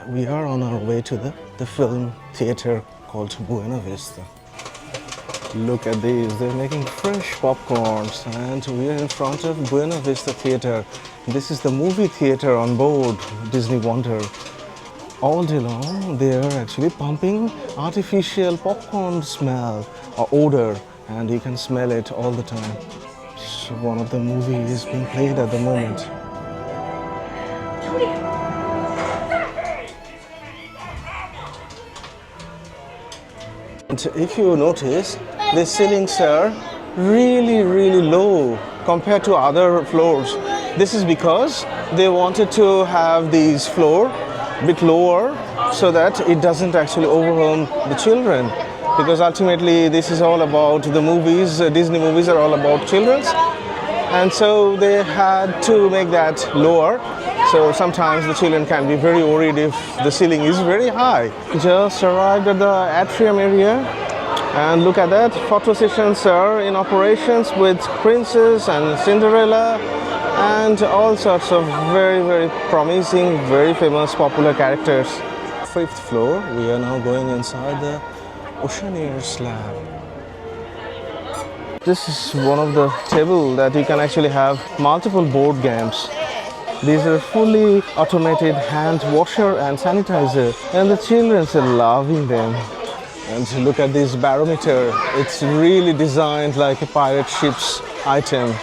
We are on our way to the film theater called Buena Vista. Look at these, they're making fresh popcorns, and we are in front of Buena Vista Theater. This is the movie theater on board Disney Wonder. All day long, they are actually pumping artificial popcorn smell or odor, and you can smell it all the time. So one of the movies is being played at the moment. And if you notice, the ceilings are really low compared to other floors. This is because they wanted to have these floor a bit lower so that it doesn't actually overwhelm the children. Because ultimately this is all about the movies, Disney movies are all about children. And so they had to make that lower. So sometimes the children can be very worried if the ceiling is very high. Just arrived at the Atrium area. And look at that, photo sessions are in operations with Princess and Cinderella and all sorts of very promising, very famous, popular characters. 5th floor, we are now going inside the Oceaneer slab. This is one of the tables that you can actually have multiple board games. These are fully automated hand washer and sanitizer, and the children are loving them. And look at this barometer, it's really designed like a pirate ship's item.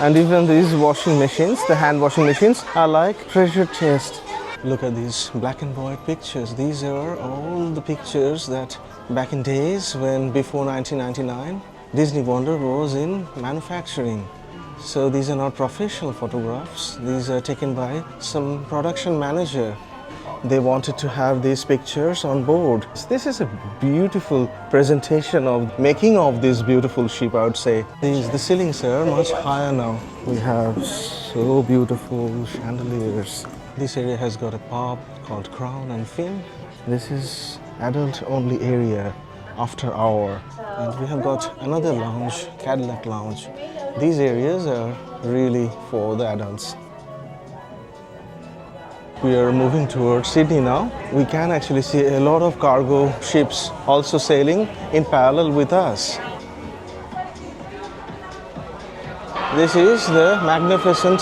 And even these washing machines, the hand washing machines, are like treasure chest. Look at these black and white pictures. These are all the pictures that back in days when before 1999, Disney Wonder was in manufacturing. So these are not professional photographs, these are taken by some production manager. They wanted to have these pictures on board. This is a beautiful presentation of making of this beautiful ship, I would say. The ceilings are much higher now. We have so beautiful chandeliers. This area has got a pub called Crown and Fin. This is adult only area after hour. And we have got another lounge, Cadillac Lounge. These areas are really for the adults. We are moving towards Sydney now. We can actually see a lot of cargo ships also sailing in parallel with us. This is the magnificent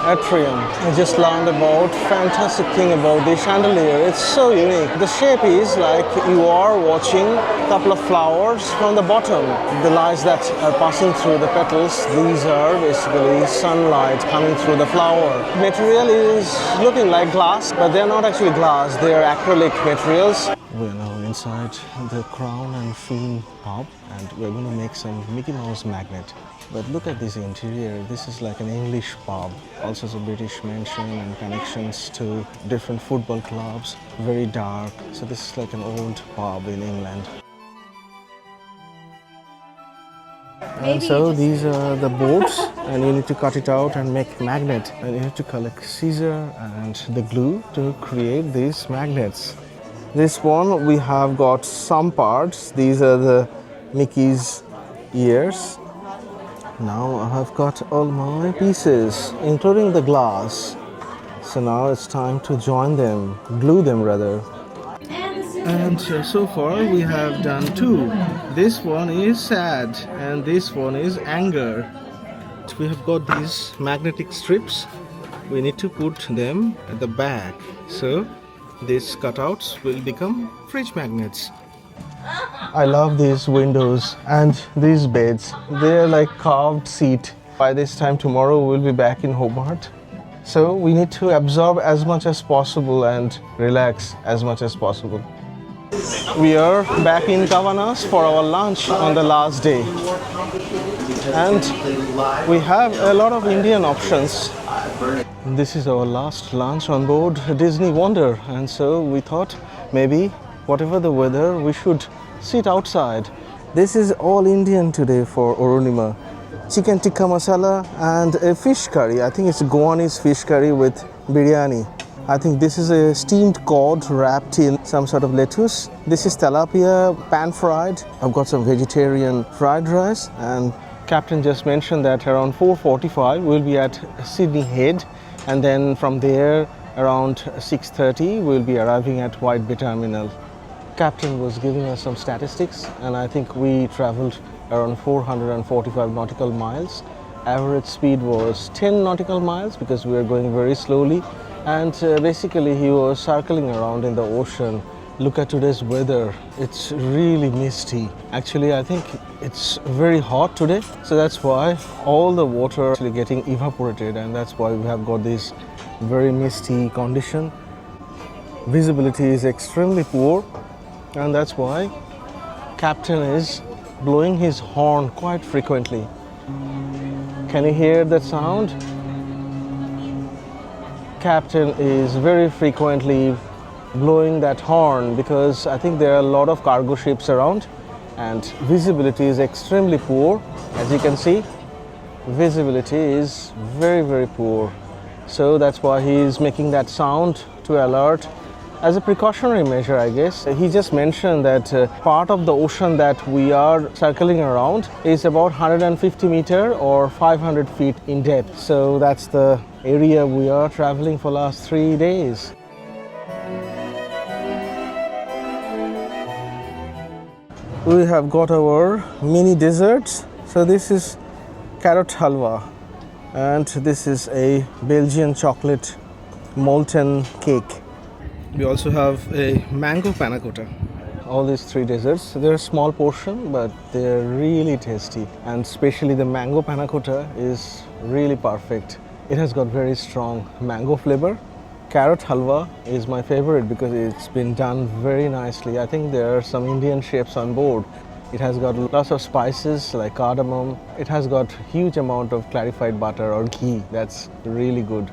Atrium. I just learned about fantastic thing about the chandelier. It's so unique. The shape is like you are watching a couple of flowers from the bottom. The lights that are passing through the petals, these are basically sunlight coming through the flower. Material is looking like glass, but they're not actually glass. They are acrylic materials. We're now inside the Crown and Fin pub, and we're going to make some Mickey Mouse magnet. But look at this interior. This is like an English pub. Also a British mansion and connections to different football clubs. Very dark. So this is like an old pub in England. And so these are the boards, and you need to cut it out and make magnet. And you have to collect scissor and the glue to create these magnets. This one we have got some parts. These are the Mickey's ears. Now I have got all my pieces, including the glass. So now it's time to join them, glue them rather. And so far we have done two. This one is sad and this one is anger. We have got these magnetic strips. We need to put them at the back. So these cutouts will become fridge magnets. I love these windows and these beds. They're like carved seat. By this time tomorrow we'll be back in Hobart. So we need to absorb as much as possible and relax as much as possible. We are back in Cabanas for our lunch on the last day. And we have a lot of Indian options. This is our last lunch on board Disney Wonder, and so we thought maybe whatever the weather we should sit outside. This is all Indian today for Orunima. chicken tikka masala and a fish curry. I think it's Goanese fish curry with biryani. I think this is a steamed cod wrapped in some sort of lettuce. This is tilapia pan fried. I've got some vegetarian fried rice, and Captain just mentioned that around 4:45 we'll be at Sydney Head, and then from there around 6:30 we'll be arriving at White Bay Terminal. Captain was giving us some statistics, and I think we traveled around 445 nautical miles. Average speed was 10 nautical miles because we were going very slowly, and basically he was circling around in the ocean. Look at today's weather, it's really misty. Actually, I think it's very hot today, so that's why all the water is actually getting evaporated, and that's why we have got this very misty condition. Visibility is extremely poor, and that's why Captain is blowing his horn quite frequently. Can you hear that sound? Captain is very frequently blowing that horn because I think there are a lot of cargo ships around, and visibility is extremely poor. As you can see, visibility is very poor. So that's why he is making that sound to alert as a precautionary measure, I guess. He just mentioned that part of the ocean that we are circling around is about 150 meter or 500 feet in depth. So that's the area we are traveling for last 3 days. We have got our mini desserts. So this is carrot halwa, and this is a Belgian chocolate molten cake. We also have a mango panna cotta. All these 3 desserts, they're a small portion, but they're really tasty. And especially the mango panna cotta is really perfect. It has got very strong mango flavor. Carrot halwa is my favorite because it's been done very nicely. I think there are some Indian chefs on board. It has got lots of spices like cardamom. It has got huge amount of clarified butter or ghee. That's really good.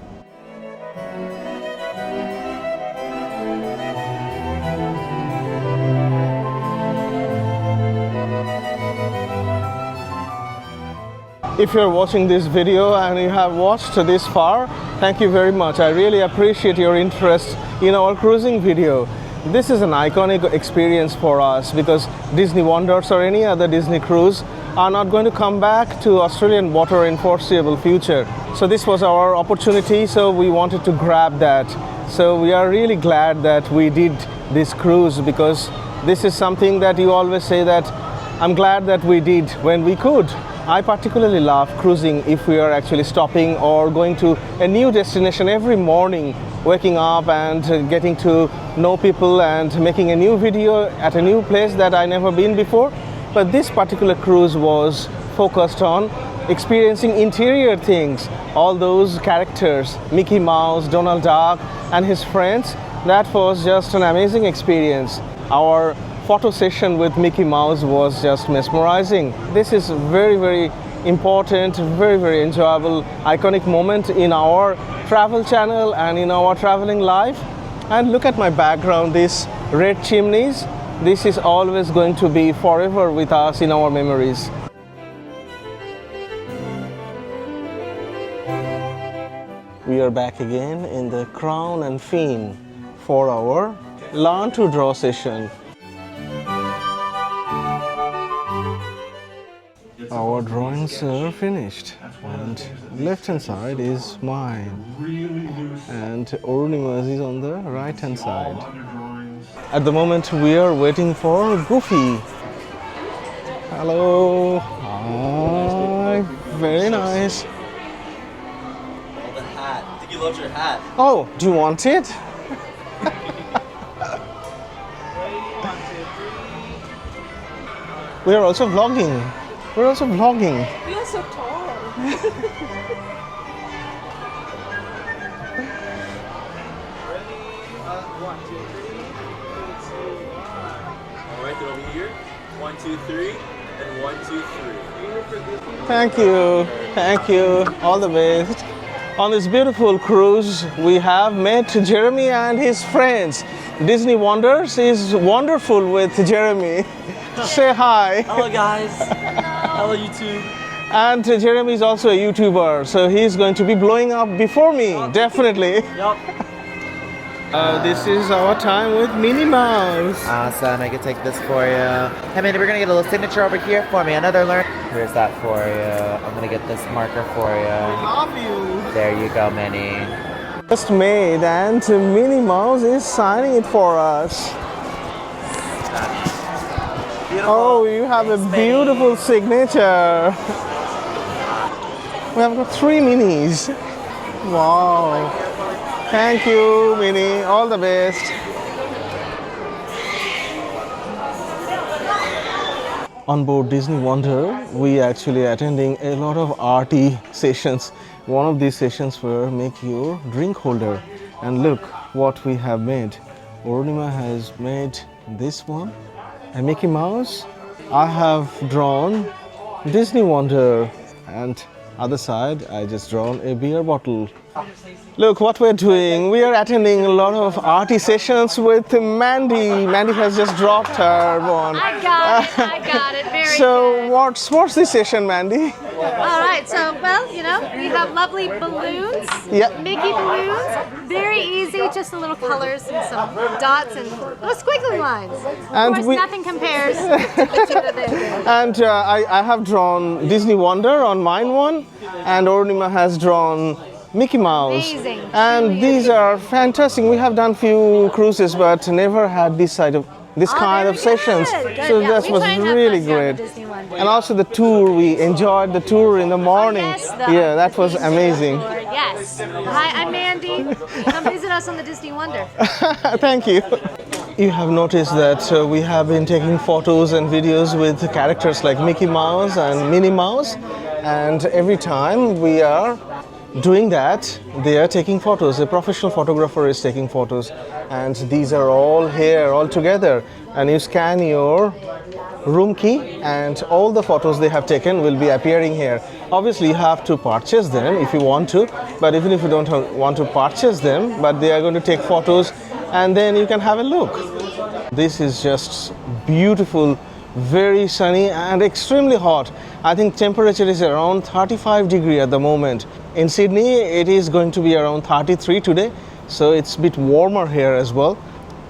If you're watching this video and you have watched this far, thank you very much. I really appreciate your interest in our cruising video. This is an iconic experience for us because Disney Wonders or any other Disney cruise are not going to come back to Australian water in foreseeable future. So this was our opportunity, so we wanted to grab that. So we are really glad that we did this cruise because this is something that you always say that I'm glad that we did when we could. I particularly love cruising if we are actually stopping or going to a new destination every morning, waking up and getting to know people and making a new video at a new place that I never been before. But this particular cruise was focused on experiencing interior things, all those characters, Mickey Mouse, Donald Duck and his friends. That was just an amazing experience. Our photo session with Mickey Mouse was just mesmerizing. This is very important, very enjoyable, iconic moment in our travel channel and in our traveling life. And look at my background, these red chimneys. This is always going to be forever with us in our memories. We are back again in the Crown and Fin for our Learn to Draw session. Our drawings are finished, and left hand side is mine, and Orunima's is on the right hand side. At the moment we are waiting for Goofy. Hello. Hi. Very nice. Oh, the hat. I think you loved your hat. Oh, do you want it? We are also vlogging. We're also vlogging. We are so tall. Alright, then over here. 1, 2, 3, and 1, 2, 3. Thank you. Thank you. All the best. On this beautiful cruise, we have met Jeremy and his friends. Disney Wonders is wonderful with Jeremy. Say hi. Hello, guys. Hello, YouTube. And Jeremy is also a YouTuber, so he's going to be blowing up before me, definitely. This is our time with Minnie Mouse. Awesome, I can take this for you. Hey Minnie, we're gonna get a little signature over here for me. Another learn. Here's that for you. I'm gonna get this marker for you. Love you. There you go, Minnie. Just made, and Minnie Mouse is signing it for us. Beautiful. Oh, you have a beautiful signature. We have got 3 minis. Wow. Thank you, Minnie. All the best. On board Disney Wonder, we actually attending a lot of arty sessions. One of these sessions were make your drink holder. And look what we have made. Ornima has made this one, a Mickey Mouse. I have drawn Disney Wonder, and other side I just drawn a beer bottle. Look what we're doing. We are attending a lot of arty sessions with Mandy. Mandy has just dropped her one. I got it. Very So good. what's this session, Mandy? All right, so, well, you know, we have lovely balloons, Yep. Mickey balloons, very easy, just a little colors and some dots and little squiggly lines. And of course, we- nothing compares to the two of them. And I have drawn Disney Wonder on mine one, and Ornima has drawn Mickey Mouse. Amazing. And Truly these are fantastic. We have done few cruises, but never had this kind of very sessions. good. Good. So Yeah, that we was try and have really fun here great. at Disney Wonder. And also the tour, we enjoyed the tour in the morning. Yes, Yeah, that was amazing. Yes. Hi, I'm Mandy. Come visit us on the Disney Wonder. Thank you. You have noticed that we have been taking photos and videos with characters like Mickey Mouse and Minnie Mouse, and every time we are doing that, they are taking photos. A professional photographer is taking photos, and these are all here all together. And you scan your room key, and all the photos they have taken will be appearing here. Obviously, you have to purchase them if you want to, but even if you don't want to purchase them, but they are going to take photos, and then you can have a look. This is just beautiful, very sunny and extremely hot. I think temperature is around 35 degree at the moment. In Sydney, it is going to be around 33 today, so it's a bit warmer here as well.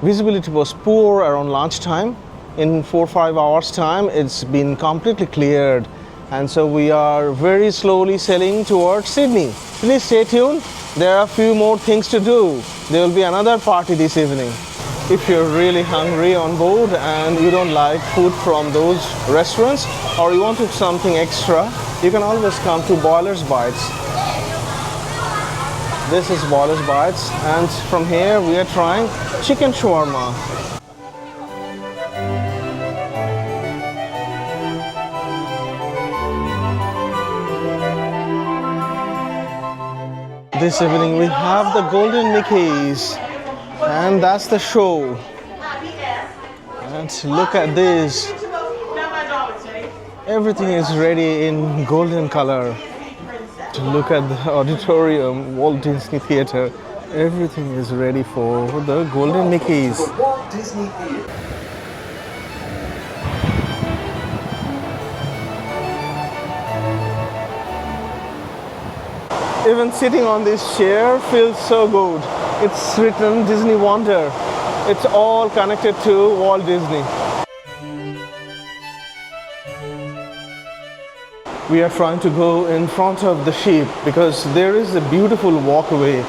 Visibility was poor around lunchtime. In 4-5 hours time, it's been completely cleared, and so we are very slowly sailing towards Sydney. Please stay tuned. There are a few more things to do. There will be another party this evening. If you're really hungry on board and you don't like food from those restaurants, or you want something extra, you can always come to Boiler's Bites. This is Boiler's Bites, and from here we are trying chicken shawarma. This evening we have the Golden Mickeys, and that's the show. And look at this. Everything is ready in golden color. Look at the auditorium, Walt Disney Theater. Everything is ready for the Golden Mickeys. Even sitting on this chair feels so good. It's written Disney Wonder. It's all connected to Walt Disney. We are trying to go in front of the ship because there is a beautiful walkway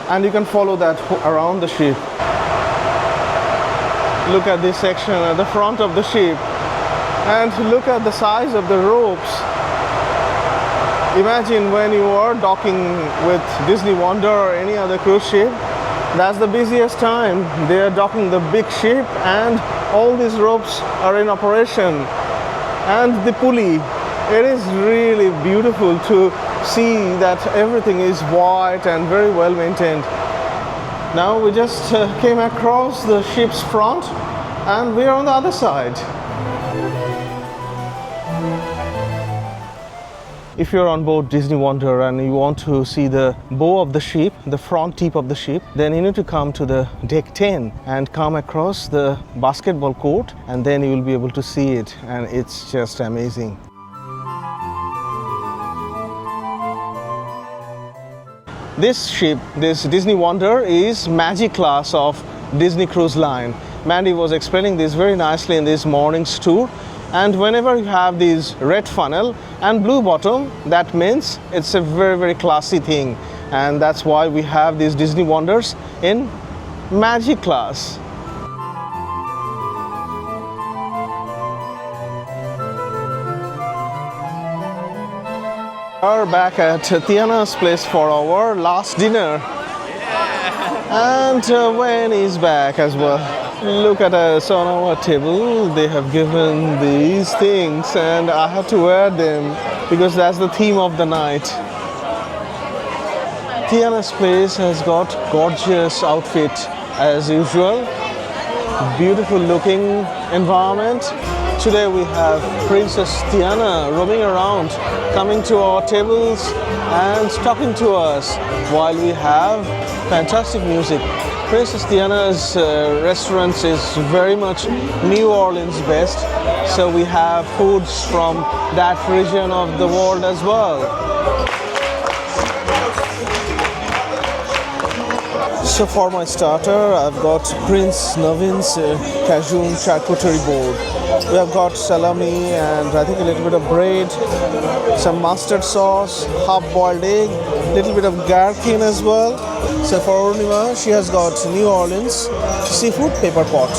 and you can follow that around the ship. Look at this section at the front of the ship and look at the size of the ropes. Imagine when you are docking with Disney Wonder or any other cruise ship, that's the busiest time. They are docking the big ship and all these ropes are in operation. And the pulley. It is really beautiful to see that everything is white and very well maintained. Now we just came across the ship's front and we are on the other side. If you're on board Disney Wonder and you want to see the bow of the ship, the front tip of the ship, then you need to come to the deck 10 and come across the basketball court, and then you will be able to see it, and it's just amazing. This ship, this Disney Wonder, is Magic Class of Disney Cruise Line. Mandy was explaining this very nicely in this morning's tour. And whenever you have these red funnel and blue bottom, that means it's a very, very classy thing. And that's why we have these Disney Wonders in Magic Class. We are back at Tiana's place for our last dinner. And Wayne is back as well. Look at us on our table. They have given these things and I have to wear them because that's the theme of the night. Tiana's place has got gorgeous outfit as usual. Beautiful looking environment. Today we have Princess Tiana roaming around, coming to our tables and talking to us while we have fantastic music. Princess Tiana's restaurant is very much New Orleans based, so we have foods from that region of the world as well. So for my starter, I've got Prince Navin's Cajun charcuterie board. We have got salami and I think a little bit of bread, some mustard sauce, half-boiled egg, little bit of gherkin as well. So for Ornima, she has got New Orleans seafood pepper pot.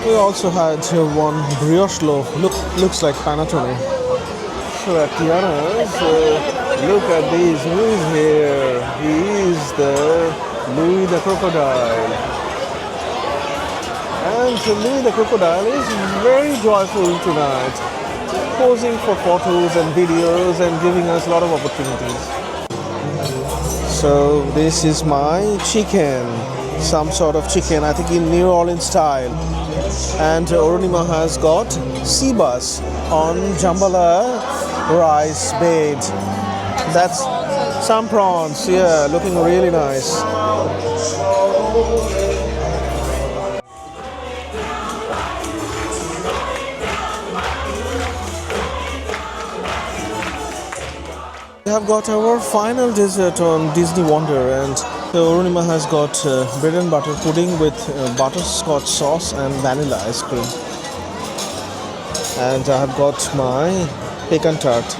We also had one brioche loaf, looks like panettone. So at Tiana's, look at these, who is here? He is the Louis the Crocodile. And Louis the Crocodile is very joyful tonight, posing for photos and videos and giving us a lot of opportunities. So this is my chicken, some sort of chicken, I think in New Orleans style. And Orunima has got sea bass on jambalaya rice bed. That's some prawns, yeah, looking really nice. We have got our final dessert on Disney Wonder, and Orunima has got bread and butter pudding with butterscotch sauce and vanilla ice cream. And I have got my pecan tart.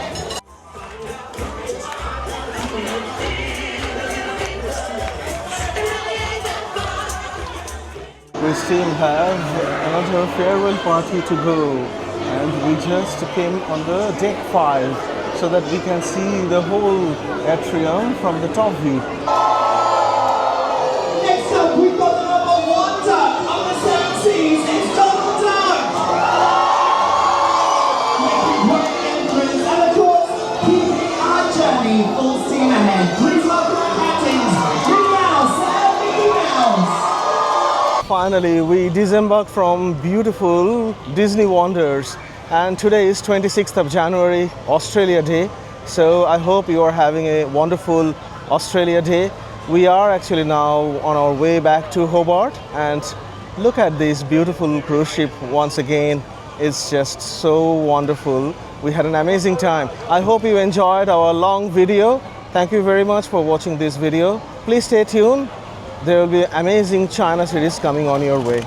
We still have another farewell party to go, and we just came on the deck 5 so that we can see the whole atrium from the top view. Next up, we've got the number 1 duck on the 7 seas. It's Donald Duck! And of course, keeping our journey full steam ahead. Please welcome our captains, Mickey Mouse and Mickey Mouse. Finally, we disembarked from beautiful Disney Wonders, and today is 26th of January, Australia Day. So I hope you are having a wonderful Australia Day. We are actually now on our way back to Hobart, and look at this beautiful cruise ship once again. It's just so wonderful. We had an amazing time. I hope you enjoyed our long video. Thank you very much for watching this video. Please stay tuned. There will be amazing China series coming on your way.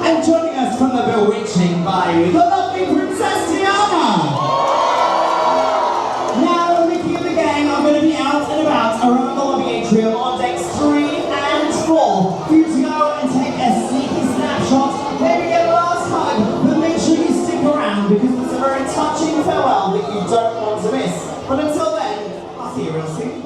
And joining us from the bewitching bayou, the lovely Princess Tiana. Now, Mickey and the gang are going to be out and about around the lobby atrium on decks 3 and 4 for you to go and take a sneaky snapshot, maybe get a last hug, but make sure you stick around because it's a very touching farewell that you don't want to miss. But until then, I'll see you real soon.